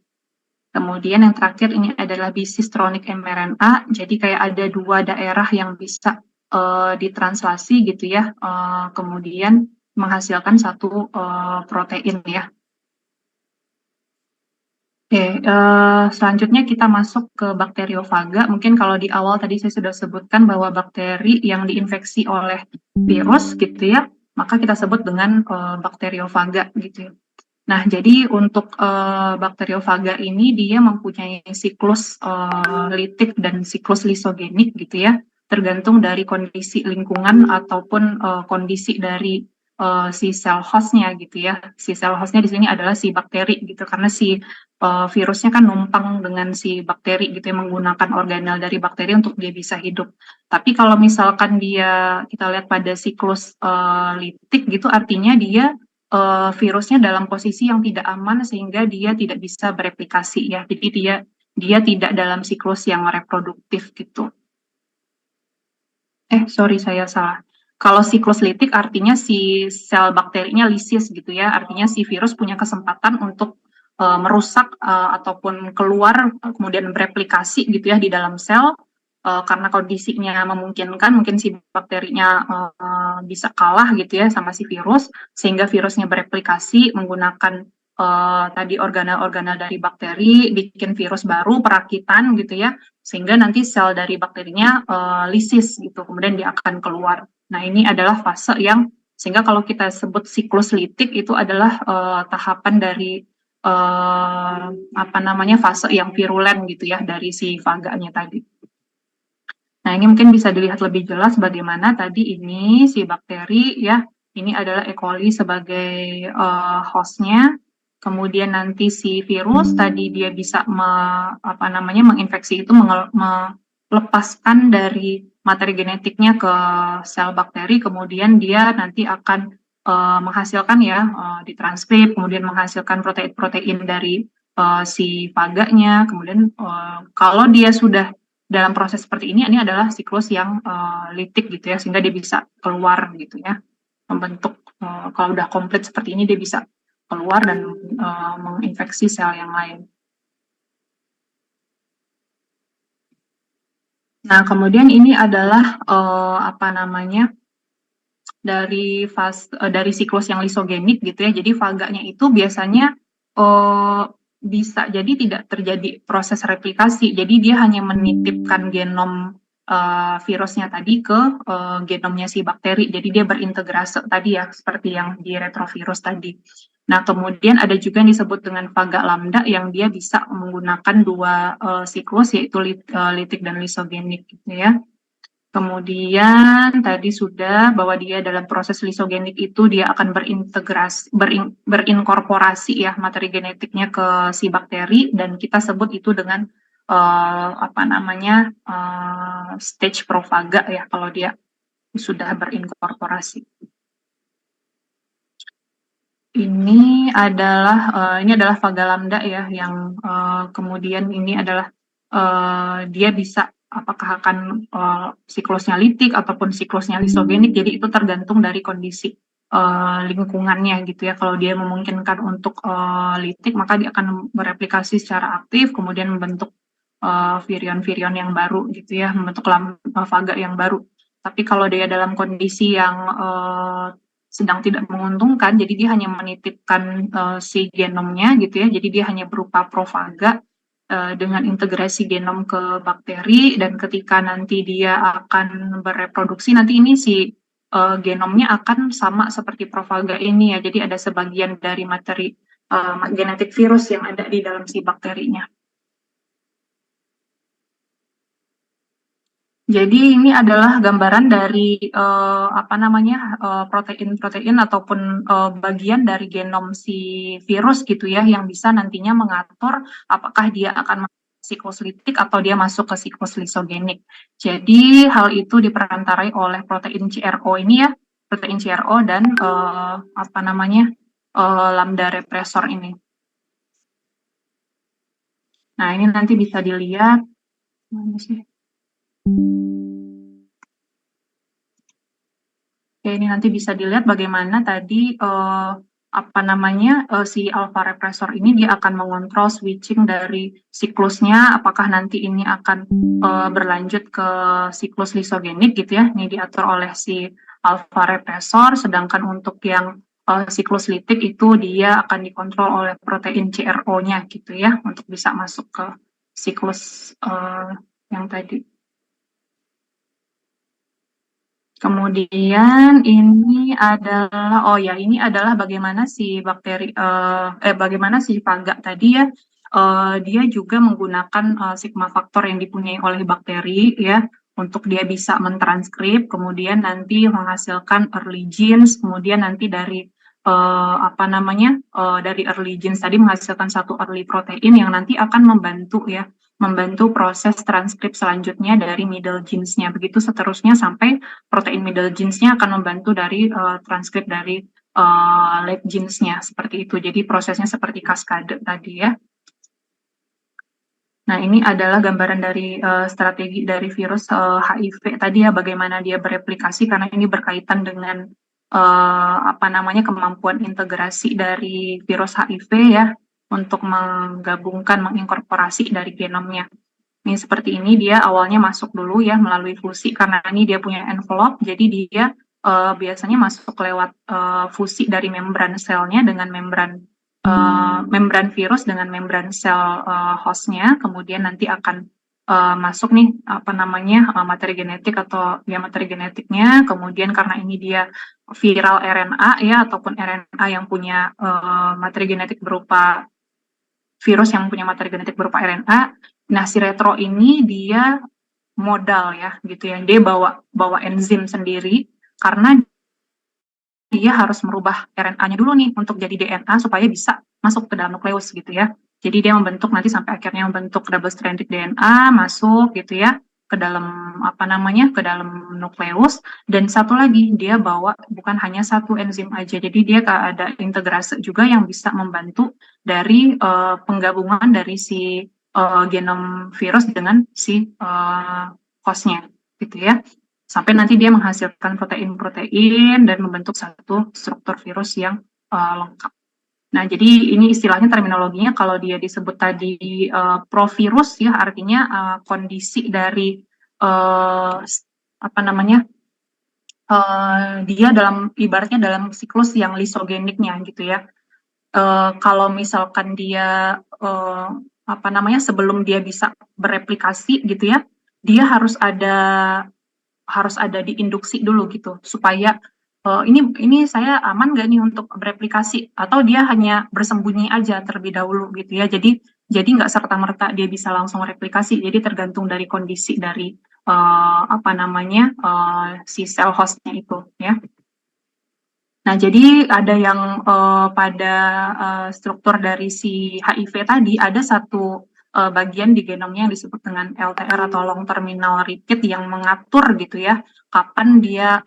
Kemudian yang terakhir ini adalah bisistronic mRNA. Jadi kayak ada dua daerah yang bisa ditranslasi gitu ya. Kemudian menghasilkan satu protein ya. Oke, selanjutnya kita masuk ke bakteriofaga. Mungkin kalau di awal tadi saya sudah sebutkan bahwa bakteri yang diinfeksi oleh virus gitu ya, maka kita sebut dengan bakteriofaga gitu ya. Nah, jadi untuk bakteriofaga ini dia mempunyai siklus litik dan siklus lisogenik gitu ya, tergantung dari kondisi lingkungan ataupun kondisi dari si sel hostnya gitu ya. Si sel hostnya di sini adalah si bakteri gitu, karena si virusnya kan numpang dengan si bakteri gitu ya, menggunakan organel dari bakteri untuk dia bisa hidup. Tapi kalau misalkan kita lihat pada siklus litik gitu, artinya dia virusnya dalam posisi yang tidak aman sehingga dia tidak bisa bereplikasi ya. Jadi dia tidak dalam siklus yang reproduktif gitu. Sorry saya salah. Kalau siklus litik artinya si sel bakterinya lisis gitu ya. Artinya si virus punya kesempatan untuk merusak ataupun keluar kemudian bereplikasi gitu ya di dalam sel. Karena kondisinya memungkinkan, mungkin si bakterinya bisa kalah gitu ya sama si virus, sehingga virusnya bereplikasi menggunakan tadi organel-organel dari bakteri, bikin virus baru, perakitan gitu ya, sehingga nanti sel dari bakterinya lisis gitu, kemudian dia akan keluar. Nah ini adalah fase yang, sehingga kalau kita sebut siklus litik itu adalah tahapan dari apa namanya fase yang virulen gitu ya dari si faganya tadi. Nah, ini mungkin bisa dilihat lebih jelas bagaimana tadi ini si bakteri ya, ini adalah E. coli sebagai hostnya. Kemudian nanti si virus tadi dia bisa menginfeksi itu, melepaskan dari materi genetiknya ke sel bakteri, kemudian dia nanti akan menghasilkan ya ditranskrip, kemudian menghasilkan protein-protein dari si faganya. Kemudian kalau dia sudah dalam proses seperti ini adalah siklus yang litik gitu ya, sehingga dia bisa keluar gitu ya, membentuk kalau udah komplit seperti ini dia bisa keluar dan menginfeksi sel yang lain. Nah, kemudian ini adalah dari siklus yang lisogenik gitu ya. Jadi faganya itu biasanya bisa jadi tidak terjadi proses replikasi. Jadi dia hanya menitipkan genom virusnya tadi ke genomnya si bakteri. Jadi dia berintegrase tadi ya, seperti yang di retrovirus tadi. Nah, kemudian ada juga yang disebut dengan faga lambda yang dia bisa menggunakan dua siklus, yaitu litik dan lisogenik gitu ya. Kemudian tadi sudah bahwa dia dalam proses lisogenik itu dia akan berinkorporasi ya materi genetiknya ke si bakteri, dan kita sebut itu dengan stage profaga ya kalau dia sudah berinkorporasi. Ini adalah faga lambda ya, yang kemudian ini adalah dia bisa apakah akan siklusnya litik ataupun siklusnya lisogenik. Jadi itu tergantung dari kondisi lingkungannya gitu ya. Kalau dia memungkinkan untuk litik, maka dia akan bereplikasi secara aktif, kemudian membentuk virion-virion yang baru gitu ya, membentuk faga yang baru. Tapi kalau dia dalam kondisi yang sedang tidak menguntungkan, jadi dia hanya menitipkan si genomnya gitu ya, jadi dia hanya berupa profaga dengan integrasi genom ke bakteri, dan ketika nanti dia akan bereproduksi, nanti ini si genomnya akan sama seperti profaga ini ya, jadi ada sebagian dari materi genetik virus yang ada di dalam si bakterinya. Jadi ini adalah gambaran dari protein-protein ataupun bagian dari genom si virus gitu ya, yang bisa nantinya mengatur apakah dia akan masuk siklus litik atau dia masuk ke siklus lisogenik. Jadi hal itu diperantarai oleh protein CRO ini ya, protein CRO dan lambda repressor ini. Nah ini nanti bisa dilihat. Mana sih? Oke, ini nanti bisa dilihat bagaimana tadi si alpha repressor ini dia akan mengontrol switching dari siklusnya, apakah nanti ini akan berlanjut ke siklus lisogenik gitu ya. Ini diatur oleh si alpha repressor, sedangkan untuk yang siklus litik itu dia akan dikontrol oleh protein CRO-nya gitu ya, untuk bisa masuk ke siklus yang tadi. Kemudian ini adalah bagaimana si bagaimana si faga tadi ya, dia juga menggunakan sigma faktor yang dipunyai oleh bakteri ya, untuk dia bisa mentranskrip, kemudian nanti menghasilkan early genes, kemudian nanti dari dari early genes tadi menghasilkan satu early protein yang nanti akan membantu proses transkrip selanjutnya dari middle genes-nya. Begitu seterusnya sampai protein middle genes-nya akan membantu dari transkrip dari late genes-nya, seperti itu. Jadi prosesnya seperti kaskade tadi ya. Nah, ini adalah gambaran dari strategi dari virus HIV tadi ya, bagaimana dia bereplikasi, karena ini berkaitan dengan kemampuan integrasi dari virus HIV ya, untuk menginkorporasi dari genomnya. Ini seperti ini, dia awalnya masuk dulu ya melalui fusi, karena ini dia punya envelope, jadi dia biasanya masuk lewat fusi dari membran selnya dengan membran virus dengan membran sel hostnya, kemudian nanti akan masuk nih materi genetik atau ya materi genetiknya, kemudian karena ini dia viral RNA ya ataupun RNA yang punya materi genetik berupa virus yang punya materi genetik berupa RNA. Nah, si retro ini dia modal ya gitu ya. Dia bawa enzim sendiri karena dia harus merubah RNA-nya dulu nih untuk jadi DNA supaya bisa masuk ke dalam nukleus gitu ya. Jadi dia membentuk nanti sampai akhirnya membentuk double stranded DNA masuk gitu ya ke dalam ke dalam nukleus. Dan satu lagi dia bawa bukan hanya satu enzim aja, jadi dia ada integrase juga yang bisa membantu dari penggabungan dari si genom virus dengan si hostnya gitu ya, sampai nanti dia menghasilkan protein-protein dan membentuk satu struktur virus yang lengkap. Nah, jadi ini istilahnya terminologinya kalau dia disebut tadi provirus ya, artinya kondisi dari uh, dia ibaratnya dalam siklus yang lisogeniknya gitu ya. Kalau misalkan dia sebelum dia bisa bereplikasi gitu ya, dia harus ada diinduksi dulu gitu supaya ini saya aman nggak nih untuk bereplikasi, atau dia hanya bersembunyi aja terlebih dahulu gitu ya. Jadi nggak serta merta dia bisa langsung replikasi, jadi tergantung dari kondisi dari si sel hostnya itu ya. Nah, jadi ada yang pada struktur dari si HIV tadi ada satu bagian di genomnya yang disebut dengan LTR atau long terminal repeat yang mengatur gitu ya kapan dia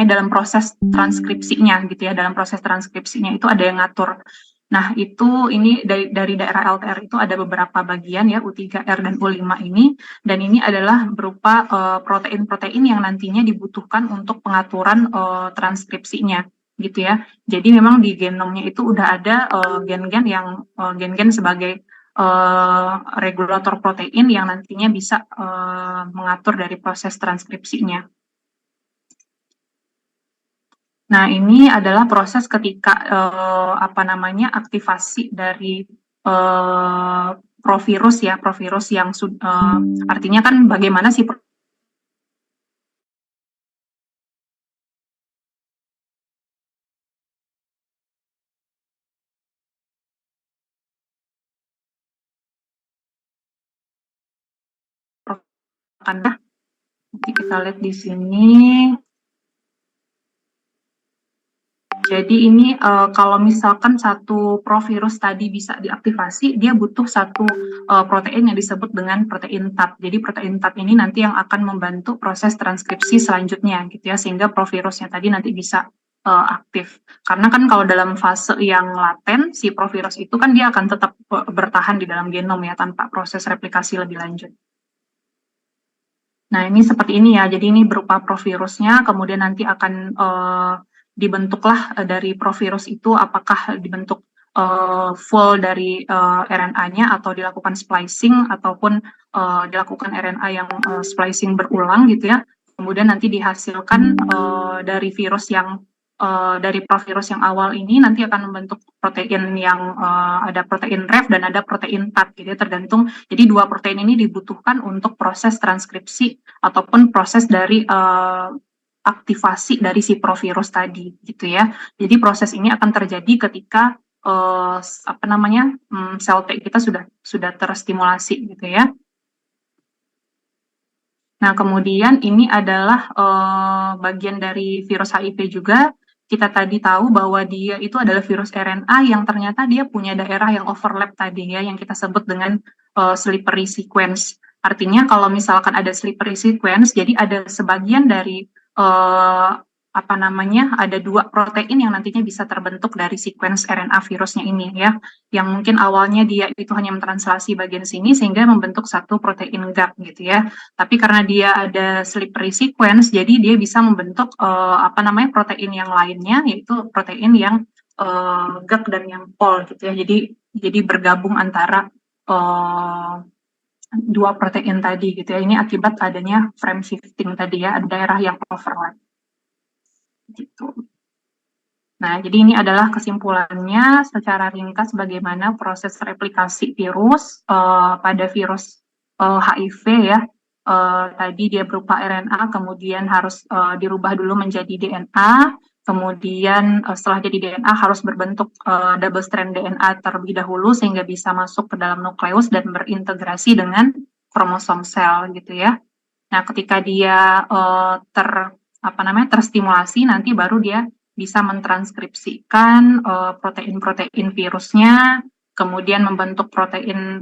dalam proses transkripsinya gitu ya, dalam proses transkripsinya itu ada yang ngatur. Nah, ini dari daerah LTR itu ada beberapa bagian ya, U3R dan U5 ini, dan ini adalah berupa protein-protein yang nantinya dibutuhkan untuk pengaturan transkripsinya gitu ya. Jadi memang di genomnya itu udah ada gen-gen sebagai regulator protein yang nantinya bisa mengatur dari proses transkripsinya. Nah, ini adalah proses ketika aktivasi dari provirus ya, provirus yang artinya kan bagaimana sih misalkan nanti kita lihat di sini. Jadi ini kalau misalkan satu provirus tadi bisa diaktifasi, dia butuh satu protein yang disebut dengan protein TAT. Jadi protein TAT ini nanti yang akan membantu proses transkripsi selanjutnya, gitu ya, sehingga provirusnya tadi nanti bisa aktif. Karena kan kalau dalam fase yang laten, si provirus itu kan dia akan tetap bertahan di dalam genom ya, tanpa proses replikasi lebih lanjut. Nah, ini seperti ini ya. Jadi ini berupa provirusnya, kemudian nanti akan dibentuklah dari provirus itu apakah dibentuk full dari RNA-nya atau dilakukan splicing ataupun dilakukan RNA yang splicing berulang gitu ya. Kemudian nanti dihasilkan dari virus yang dari provirus yang awal ini nanti akan membentuk protein yang ada protein ref dan ada protein TAT gitu ya, tergantung. Jadi dua protein ini dibutuhkan untuk proses transkripsi ataupun proses dari aktivasi dari si provirus tadi gitu ya. Jadi proses ini akan terjadi ketika sel T kita sudah terstimulasi gitu ya. Nah, kemudian ini adalah bagian dari virus HIV juga. Kita tadi tahu bahwa dia itu adalah virus RNA yang ternyata dia punya daerah yang overlap tadi ya, yang kita sebut dengan slippery sequence. Artinya kalau misalkan ada slippery sequence, jadi ada sebagian dari ada dua protein yang nantinya bisa terbentuk dari sequence RNA virusnya ini ya, yang mungkin awalnya dia itu hanya mentranslasi bagian sini sehingga membentuk satu protein gap gitu ya. Tapi karena dia ada slippery sequence, jadi dia bisa membentuk protein yang lainnya, yaitu protein yang GAG dan yang POL gitu ya. Jadi bergabung antara dua protein tadi gitu ya. Ini akibat adanya frame shifting tadi ya, ada daerah yang overlap. Gitu. Nah, jadi ini adalah kesimpulannya secara ringkas bagaimana proses replikasi virus pada virus HIV ya. Tadi dia berupa RNA, kemudian harus dirubah dulu menjadi DNA, kemudian setelah jadi DNA harus berbentuk double strand DNA terlebih dahulu sehingga bisa masuk ke dalam nukleus dan berintegrasi dengan kromosom sel gitu ya. Nah, ketika dia terstimulasi, nanti baru dia bisa mentranskripsikan protein-protein virusnya, kemudian membentuk protein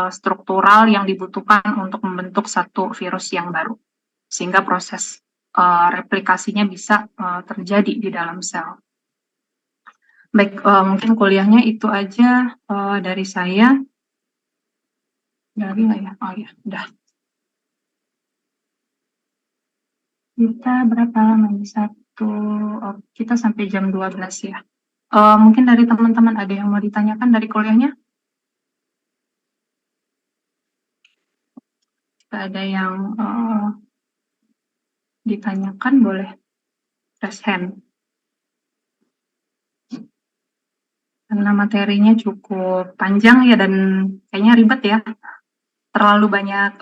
struktural yang dibutuhkan untuk membentuk satu virus yang baru, sehingga proses replikasinya bisa terjadi di dalam sel. Baik, mungkin kuliahnya itu aja dari saya. Dari nggak ya? Oh ya, udah. Kita berapa lama ini? Kita sampai jam 12 ya. Mungkin dari teman-teman ada yang mau ditanyakan dari kuliahnya? Jika ada yang ditanyakan, boleh raise hand. Karena materinya cukup panjang ya dan kayaknya ribet ya. Terlalu banyak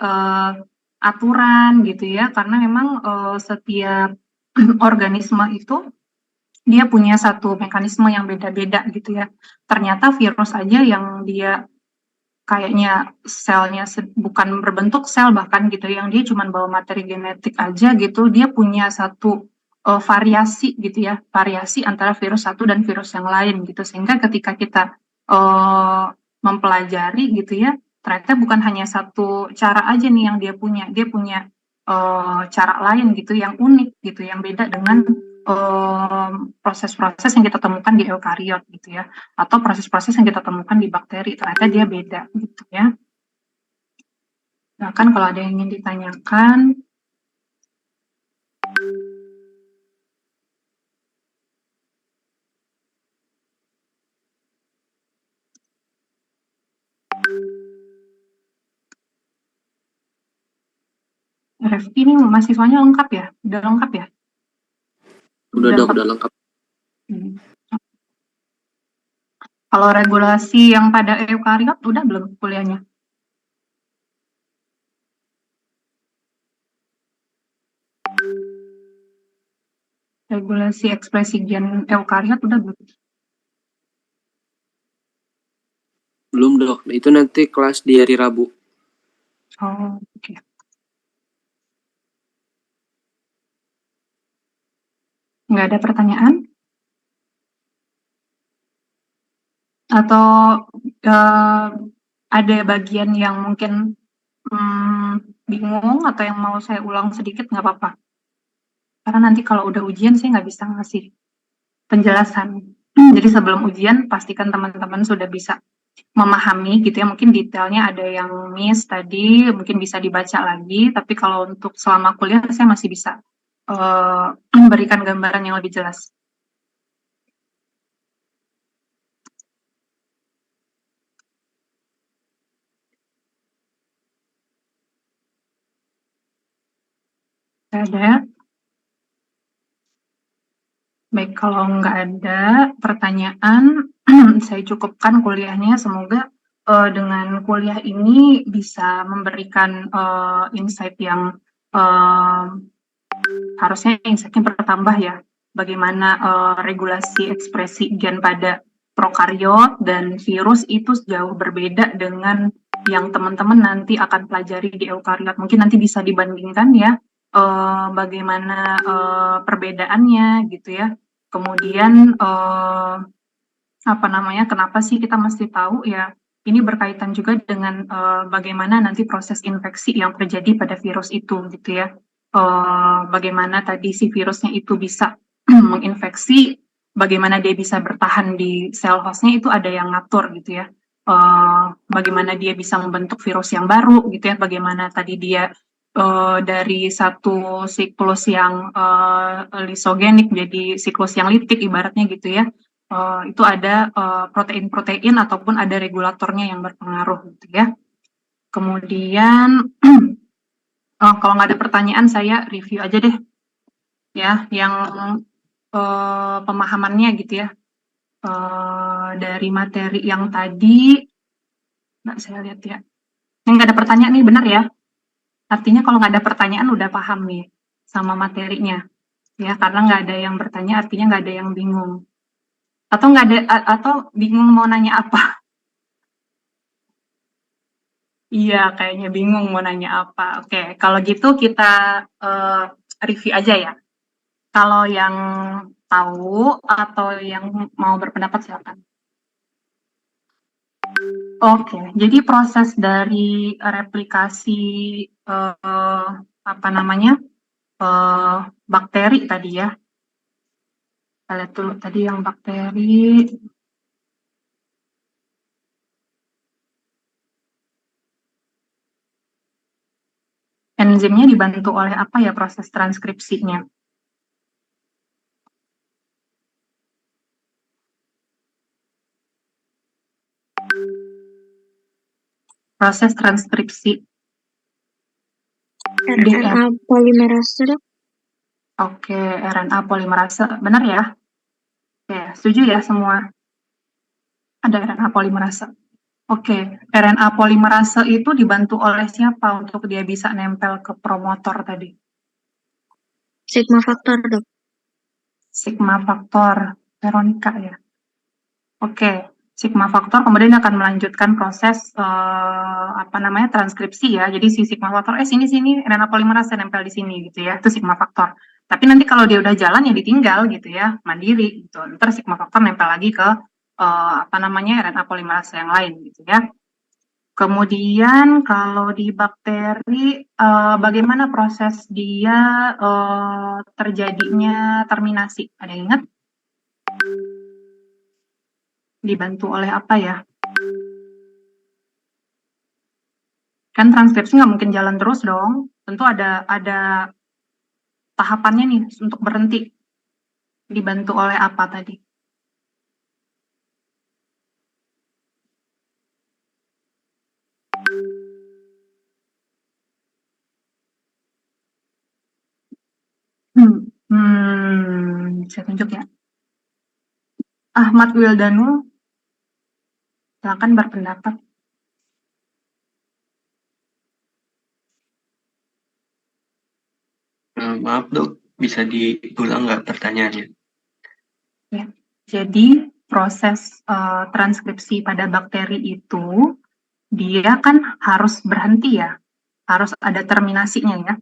aturan gitu ya, karena memang setiap organisme itu dia punya satu mekanisme yang beda-beda gitu ya. Ternyata virus aja yang dia kayaknya selnya bukan berbentuk sel bahkan gitu, yang dia cuma bawa materi genetik aja gitu, dia punya satu variasi gitu ya, variasi antara virus satu dan virus yang lain gitu, sehingga ketika kita mempelajari gitu ya, ternyata bukan hanya satu cara aja nih yang dia punya cara lain gitu yang unik gitu, yang beda dengan proses-proses yang kita temukan di eukariot gitu ya, atau proses-proses yang kita temukan di bakteri, ternyata dia beda gitu ya. Nah, kan kalau ada yang ingin ditanyakan. Ref, ini mahasiswanya lengkap ya? Udah lengkap ya? Udah lengkap. Kalau regulasi yang pada eukariot udah belum kuliahnya? Regulasi ekspresi gen eukariot udah belum? Belum dok, itu nanti kelas di hari Rabu. Oh, oke. Nggak ada pertanyaan? Atau ada bagian yang mungkin bingung atau yang mau saya ulang sedikit nggak apa-apa. Karena nanti kalau udah ujian saya nggak bisa ngasih penjelasan. Jadi sebelum ujian pastikan teman-teman sudah bisa memahami gitu ya. Mungkin detailnya ada yang miss tadi, mungkin bisa dibaca lagi. Tapi kalau untuk selama kuliah saya masih bisa memberikan gambaran yang lebih jelas. Ada? Baik, kalau nggak ada pertanyaan, saya cukupkan kuliahnya. Semoga dengan kuliah ini bisa memberikan insight yang harusnya insight-nya bertambah ya. Bagaimana regulasi ekspresi gen pada prokariot dan virus itu jauh berbeda dengan yang teman-teman nanti akan pelajari di eukariot. Mungkin nanti bisa dibandingkan ya bagaimana perbedaannya gitu ya. Kemudian apa namanya? Kenapa sih kita mesti tahu ya? Ini berkaitan juga dengan bagaimana nanti proses infeksi yang terjadi pada virus itu gitu ya. Bagaimana tadi si virusnya itu bisa menginfeksi, bagaimana dia bisa bertahan di sel hostnya itu ada yang ngatur gitu ya. Bagaimana dia bisa membentuk virus yang baru gitu ya. Bagaimana tadi dia dari satu siklus yang lisogenik jadi siklus yang litik ibaratnya gitu ya. Itu ada protein-protein ataupun ada regulatornya yang berpengaruh gitu ya. Kemudian kalau nggak ada pertanyaan saya review aja deh ya yang pemahamannya gitu ya dari materi yang tadi. Nggak, saya lihat ya. Yang nggak ada pertanyaan nih benar ya. Artinya kalau nggak ada pertanyaan udah paham nih sama materinya ya, karena nggak ada yang bertanya artinya nggak ada yang bingung. Atau nggak ada atau bingung mau nanya apa? Iya, kayaknya bingung mau nanya apa. Oke, kalau gitu kita review aja ya. Kalau yang tahu atau yang mau berpendapat silakan. Oke, jadi proses dari replikasi apa namanya bakteri tadi ya. Kita lihat dulu tadi yang bakteri. Enzimnya dibantu oleh apa ya proses transkripsinya? Proses transkripsi RNA polimerase, Dok. Oke, RNA polimerase, benar ya? Oke, setuju ya semua? Ada RNA polimerase. Oke, RNA polimerase itu dibantu oleh siapa untuk dia bisa nempel ke promotor tadi? Sigma faktor, Dok. Sigma faktor, Veronica ya? Oke, sigma faktor kemudian akan melanjutkan proses apa namanya transkripsi ya. Jadi si sigma faktor sini RNA polimerase nempel di sini gitu ya. Itu sigma faktor. Tapi nanti kalau dia udah jalan ya ditinggal gitu ya, mandiri gitu. Ntar sigma faktor nempel lagi ke apa namanya RNA polimerase yang lain gitu ya. Kemudian kalau di bakteri bagaimana proses dia terjadinya terminasi? Ada yang ingat? Dibantu oleh apa ya? Kan transkripsi nggak mungkin jalan terus dong. Tentu ada tahapannya nih untuk berhenti. Dibantu oleh apa tadi? Saya tunjuk ya. Ahmad Wildanul, silakan berpendapat. Maaf dok, bisa diulang nggak pertanyaannya? Ya. Jadi proses transkripsi pada bakteri itu dia kan harus berhenti ya, harus ada terminasinya ya.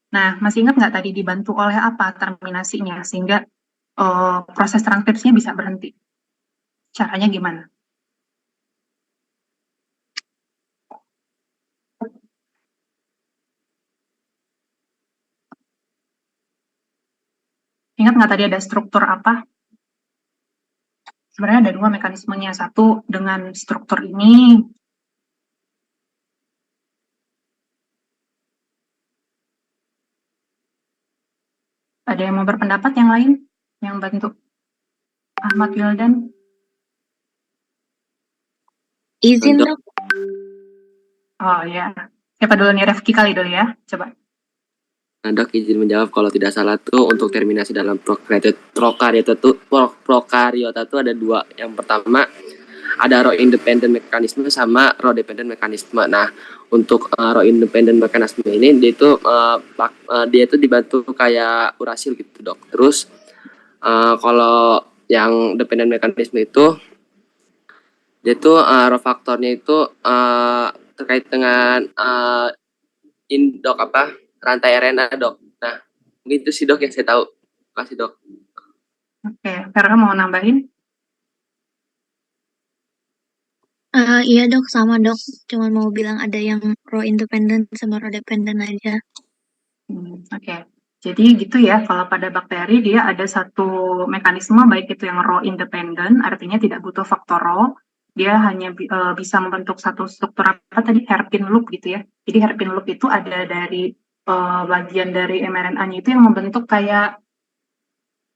Nah, masih ingat nggak tadi dibantu oleh apa terminasinya sehingga proses transkripsinya bisa berhenti. Caranya gimana? Ingat nggak tadi ada struktur apa? Sebenarnya ada dua mekanismenya. Satu dengan struktur ini. Ada yang mau berpendapat yang lain? Yang bantu Ahmad Wildan? Izin Untuk- dok. Oh ya. Siapa dulu nih? Refki kali dulu ya. Coba. Nah, Dok izin menjawab kalau tidak salah tuh untuk terminasi dalam prokariota tuh ada dua. Yang pertama ada row independent mekanisme sama row dependent mekanisme. Nah, untuk row independent mekanisme ini dia itu dibantu kayak urasil gitu, Dok. Terus kalau yang dependent mekanisme itu dia tuh row faktornya itu terkait dengan rantai RNA, Dok. Nah, mungkin itu sih, Dok, yang saya tahu. Kasih, Dok. Oke. Vera mau nambahin? Iya dok, sama dok. Cuma mau bilang ada yang row independent sama row dependent aja. Oke. Jadi gitu ya, kalau pada bakteri dia ada satu mekanisme baik itu yang row independent, artinya tidak butuh faktor row, dia hanya bisa membentuk satu struktur apa tadi hairpin loop gitu ya. Jadi hairpin loop itu ada dari bagian dari mRNA-nya itu yang membentuk kayak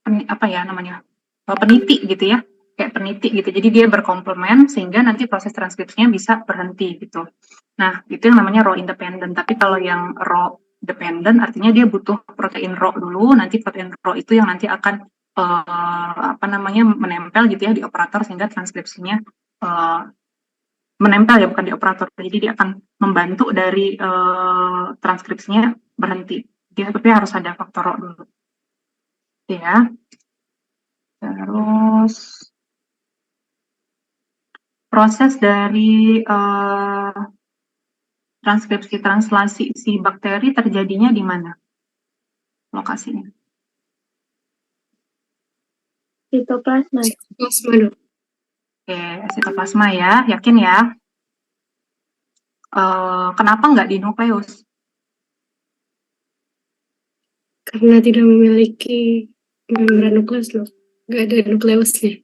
apa ya namanya peniti gitu ya, kayak peniti gitu. Jadi dia berkomplement sehingga nanti proses transkripsinya bisa berhenti gitu. Nah itu yang namanya row independent. Tapi kalau yang row dependent artinya dia butuh protein row dulu. Nanti protein row itu yang nanti akan menempel gitu ya di operator sehingga transkripsinya menempel ya, bukan di operator. Jadi dia akan membantu dari transkripsinya berhenti. Dia tapi harus ada faktor row dulu. Ya. Terus proses dari transkripsi translasi si bakteri terjadinya di mana lokasinya? Sitoplasma. Oke, sitoplasma ya, yakin ya? Kenapa nggak di nukleus? Karena tidak memiliki membran nukleus loh, nggak ada nukleusnya.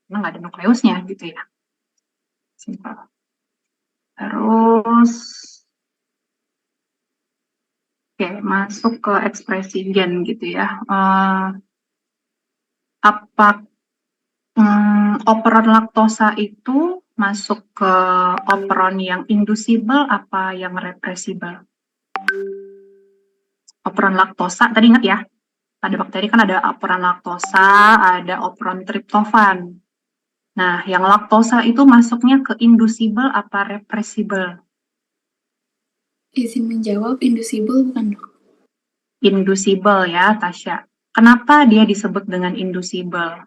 Karena nggak ada nukleusnya gitu ya. Simpel. Terus, oke, masuk ke ekspresi gen gitu ya. Operon laktosa itu masuk ke operon yang inducible apa yang repressible? Operon laktosa, tadi ingat ya, pada bakteri kan ada operon laktosa, ada operon triptofan. Nah, yang laktosa itu masuknya ke inducible apa repressible? Izin menjawab, inducible bukan dok? Inducible ya, Tasya. Kenapa dia disebut dengan inducible?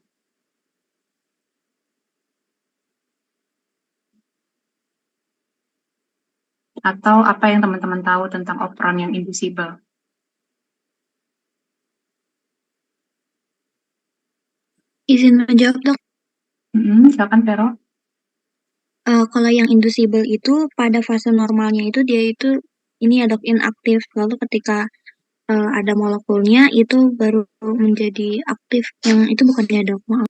Atau apa yang teman-teman tahu tentang operon yang inducible? Izin menjawab dok. Silakan Vero. Kalau yang inducible itu pada fase normalnya itu dia itu ini ya dok inaktif. Lalu ketika ada molekulnya itu baru menjadi aktif. Yang itu bukan ya dok, maaf.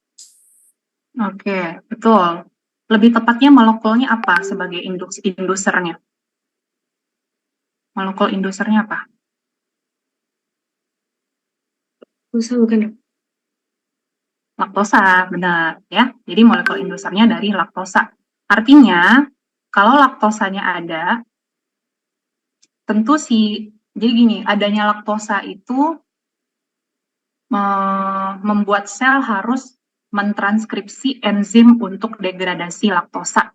Oke, betul. Lebih tepatnya molekulnya apa sebagai indusernya? Molekul indusernya apa? Laktosa bukan dok? Laktosa, benar ya. Jadi molekul indusernya dari laktosa. Artinya, kalau laktosanya ada, tentu jadi gini, adanya laktosa itu membuat sel harus mentranskripsi enzim untuk degradasi laktosa.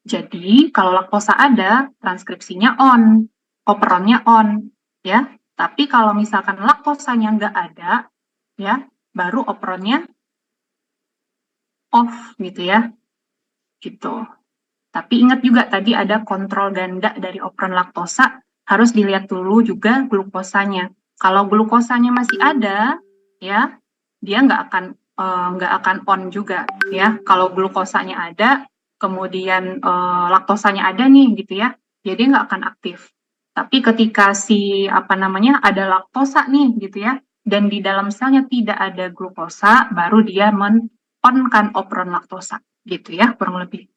Jadi, kalau laktosa ada, transkripsinya on, operonnya on, ya. Tapi kalau misalkan laktosanya nggak ada, ya, baru operonnya off, gitu ya. Gitu. Tapi ingat juga tadi ada kontrol ganda dari operon laktosa, harus dilihat dulu juga glukosanya. Kalau glukosanya masih ada, ya, dia nggak akan on juga ya. Kalau glukosanya ada, kemudian laktosanya ada nih gitu ya, jadi nggak akan aktif. Tapi ketika ada laktosa nih gitu ya, dan di dalam selnya tidak ada glukosa, baru dia on-kan operon laktosa gitu ya, kurang lebih.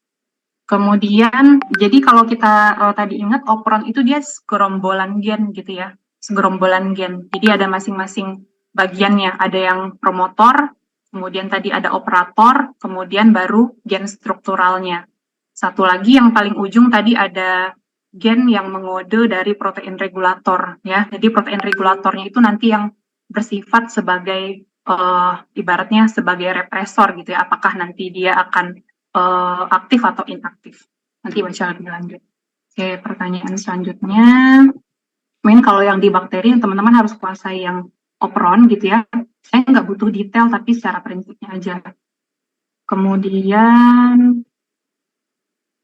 Kemudian, jadi kalau kita tadi ingat operon itu dia segerombolan gen gitu ya, segerombolan gen. Jadi ada masing-masing bagiannya, ada yang promotor, kemudian tadi ada operator, kemudian baru gen strukturalnya. Satu lagi yang paling ujung tadi ada gen yang mengode dari protein regulator ya. Jadi protein regulatornya itu nanti yang bersifat sebagai ibaratnya sebagai represor gitu ya. Apakah nanti dia akan aktif atau inaktif. Nanti baca lebih lanjut. Oke, pertanyaan selanjutnya. Kalau yang di bakteri, teman-teman harus kuasai yang operon gitu ya. Saya nggak butuh detail, tapi secara prinsipnya aja. Kemudian,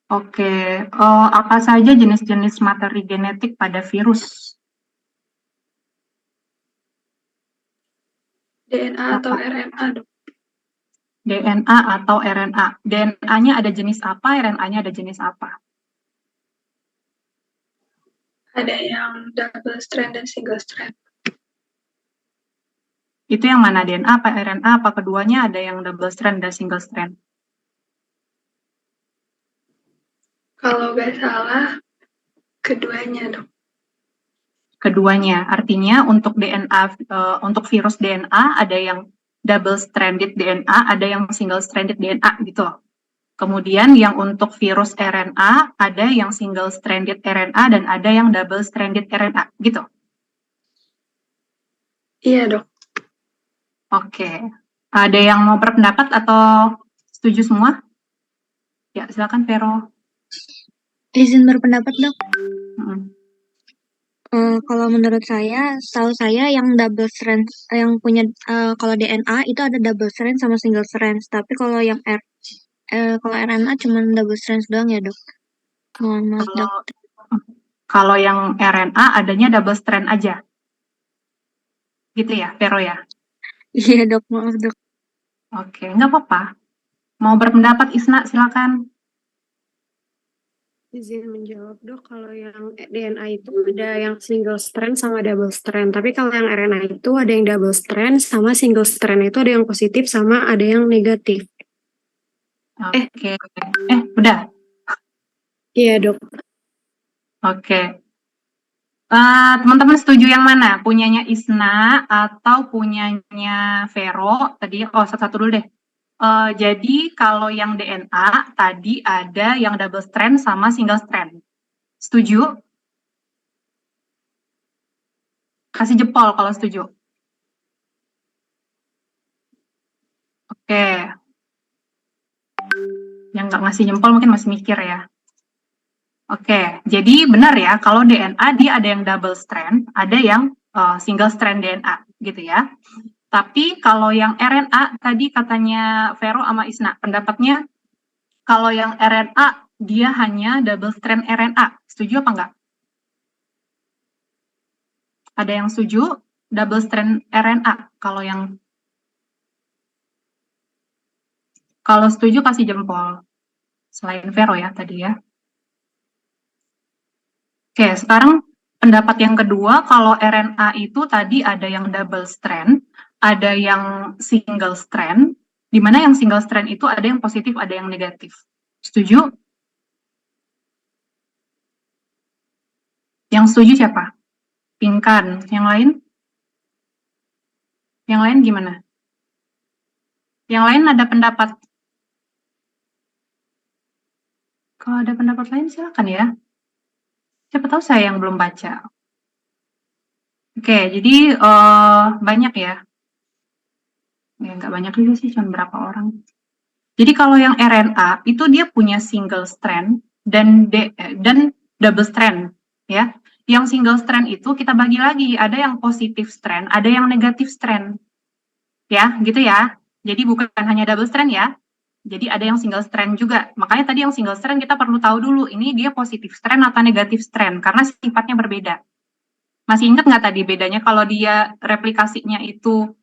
apa saja jenis-jenis materi genetik pada virus? DNA atau RNA, Dok? DNA atau RNA. DNA-nya ada jenis apa, RNA-nya ada jenis apa? Ada yang double strand dan single strand. Itu yang mana, DNA apa RNA? Apa keduanya ada yang double strand dan single strand? Kalau nggak salah, keduanya, Dok. Keduanya, artinya untuk DNA, untuk virus DNA ada yang double stranded DNA, ada yang single stranded DNA gitu. Kemudian yang untuk virus RNA ada yang single stranded RNA dan ada yang double stranded RNA gitu. Iya, Dok. Oke. Ada yang mau berpendapat atau setuju semua? Ya, silakan Vero. Izin berpendapat, Dok. Hmm. Kalau menurut saya, setahu saya yang double strand, yang punya kalau DNA itu ada double strand sama single strand. Tapi kalau yang kalau RNA cuma double strand doang ya, Dok. Mohon maaf, Dok. Kalau yang RNA adanya double strand aja. Gitu ya, Vero ya? Iya, Dok. Maaf, Dok. Oke, nggak apa-apa. Mau berpendapat Isna, silakan. Izin menjawab, Dok. Kalau yang DNA itu ada yang single strand sama double strand. Tapi kalau yang RNA itu ada yang double strand sama single strand. Itu ada yang positif sama ada yang negatif. Oke. Udah? Iya, Dok. Oke. Teman-teman setuju yang mana? Punyanya Isna atau punyanya Vero? Tadi, satu-satu dulu deh. Jadi kalau yang DNA tadi ada yang double strand sama single strand. Setuju? Kasih jempol kalau setuju. Oke. Yang nggak ngasih jempol mungkin masih mikir ya. Oke, jadi benar ya, kalau DNA dia ada yang double strand, ada yang single strand DNA gitu ya. Tapi kalau yang RNA tadi katanya Vero sama Isna, pendapatnya kalau yang RNA dia hanya double strand RNA. Setuju apa enggak? Ada yang setuju double strand RNA? Kalau setuju kasih jempol. Selain Vero ya tadi ya. Oke, sekarang pendapat yang kedua, kalau RNA itu tadi ada yang double strand, ada yang single strand, di mana yang single strand itu ada yang positif, ada yang negatif. Setuju? Yang setuju siapa? Pinkan. Yang lain? Yang lain gimana? Yang lain ada pendapat? Kalau ada pendapat lain silakan ya. Siapa tahu saya yang belum baca. Oke, jadi banyak ya. Ya, nggak banyak juga sih, cuma berapa orang. Jadi kalau yang RNA itu dia punya single strand dan double strand ya. Yang single strand itu kita bagi lagi, ada yang positif strand, ada yang negatif strand. Ya, gitu ya. Jadi bukan hanya double strand ya. Jadi ada yang single strand juga. Makanya tadi yang single strand kita perlu tahu dulu ini dia positif strand atau negatif strand karena sifatnya berbeda. Masih ingat nggak tadi bedanya kalau dia replikasinya itu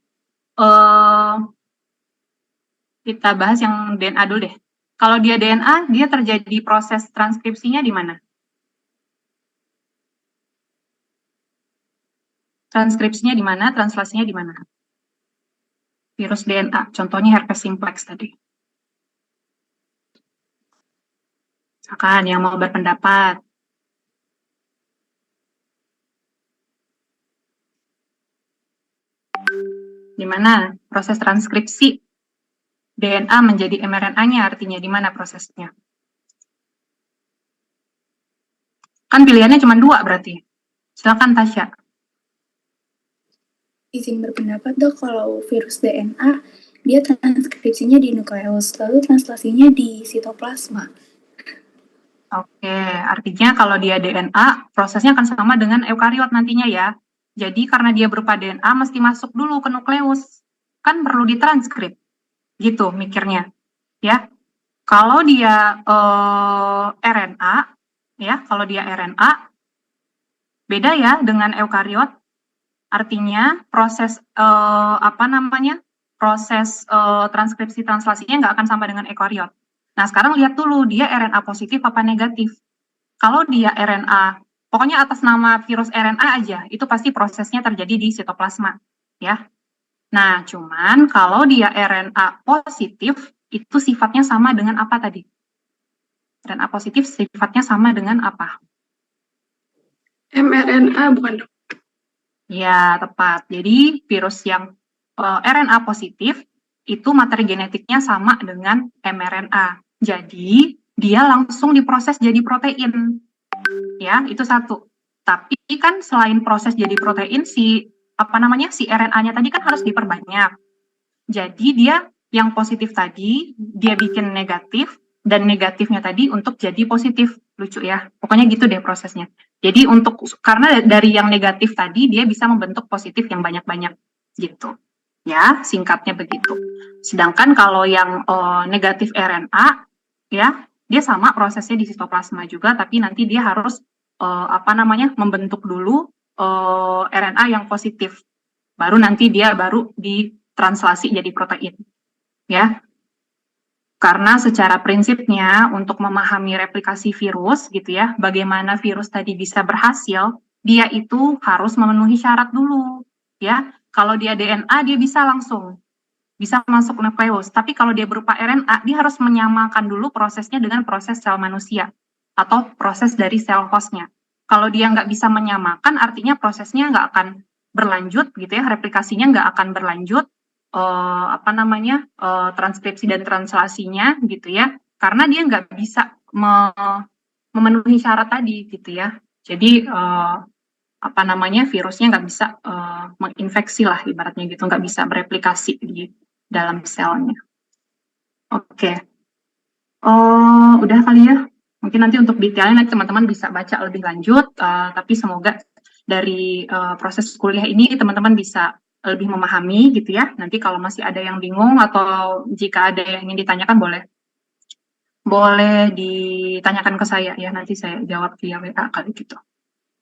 kita bahas yang DNA dulu deh. Kalau dia DNA, dia terjadi proses transkripsinya di mana? Transkripsinya di mana? Translasinya di mana? Virus DNA, contohnya herpes simplex tadi. Misalkan yang mau berpendapat. Di mana proses transkripsi DNA menjadi mRNA-nya, artinya di mana prosesnya? Kan pilihannya cuma 2 berarti. Silakan Tasya. Izin berpendapat dok, kalau virus DNA, dia transkripsinya di nukleus, lalu translasinya di sitoplasma. Oke, artinya kalau dia DNA, prosesnya akan sama dengan eukariot nantinya ya. Jadi karena dia berupa DNA, mesti masuk dulu ke nukleus. Kan perlu ditranskrip. Gitu mikirnya. Ya. Kalau dia RNA, ya, kalau dia RNA, beda ya dengan eukariot. Artinya proses proses transkripsi translasinya nggak akan sama dengan eukariot. Nah sekarang lihat dulu dia RNA positif apa negatif. Kalau dia RNA, pokoknya atas nama virus RNA aja, itu pasti prosesnya terjadi di sitoplasma, ya. Nah cuman kalau dia RNA positif, itu sifatnya sama dengan apa tadi? RNA positif sifatnya sama dengan apa? mRNA bukan dok? Ya, tepat. Jadi virus yang RNA positif itu materi genetiknya sama dengan mRNA. Jadi dia langsung diproses jadi protein. Ya, itu satu. Tapi kan selain proses jadi protein si RNA-nya tadi kan harus diperbanyak. Jadi dia yang positif tadi dia bikin negatif dan negatifnya tadi untuk jadi positif. Lucu ya. Pokoknya gitu deh prosesnya. Jadi karena dari yang negatif tadi dia bisa membentuk positif yang banyak-banyak gitu. Ya, singkatnya begitu. Sedangkan kalau yang negatif RNA ya, dia sama prosesnya di sitoplasma juga tapi nanti dia harus membentuk dulu RNA yang positif. Baru nanti dia ditranslasi jadi protein. Ya. Karena secara prinsipnya untuk memahami replikasi virus gitu ya, bagaimana virus tadi bisa berhasil, dia itu harus memenuhi syarat dulu, ya. Kalau dia DNA dia bisa langsung bisa masuk nukleus, tapi kalau dia berupa RNA dia harus menyamakan dulu prosesnya dengan proses sel manusia atau proses dari sel hostnya. Kalau dia nggak bisa menyamakan, artinya prosesnya nggak akan berlanjut gitu ya, replikasinya nggak akan berlanjut. Transkripsi dan translasinya gitu ya, karena dia nggak bisa memenuhi syarat tadi gitu ya. Jadi virusnya nggak bisa menginfeksi lah ibaratnya gitu, nggak bisa bereplikasi di dalam selnya. Oke. Udah kali ya. Mungkin nanti untuk detailnya nanti teman-teman bisa baca lebih lanjut, tapi semoga dari proses kuliah ini teman-teman bisa lebih memahami gitu ya. Nanti kalau masih ada yang bingung atau jika ada yang ingin ditanyakan boleh ditanyakan ke saya ya. Nanti saya jawab via WA kali gitu.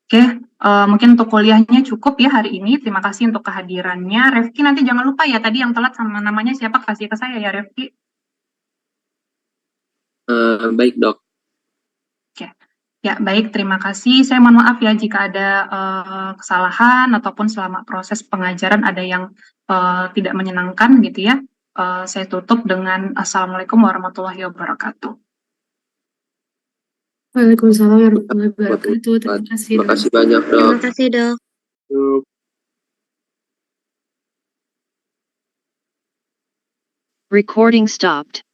Oke, mungkin untuk kuliahnya cukup ya hari ini. Terima kasih untuk kehadirannya. Refki nanti jangan lupa ya tadi yang telat sama namanya siapa, kasih ke saya ya Refki. Baik dok. Oke. Ya, baik, terima kasih. Saya mohon maaf ya jika ada kesalahan ataupun selama proses pengajaran ada yang tidak menyenangkan gitu ya. Saya tutup dengan Assalamualaikum warahmatullahi wabarakatuh. Waalaikumsalam warahmatullahi wabarakatuh. Terima kasih. Terima kasih banyak dok. Terima kasih dok. Recording stopped.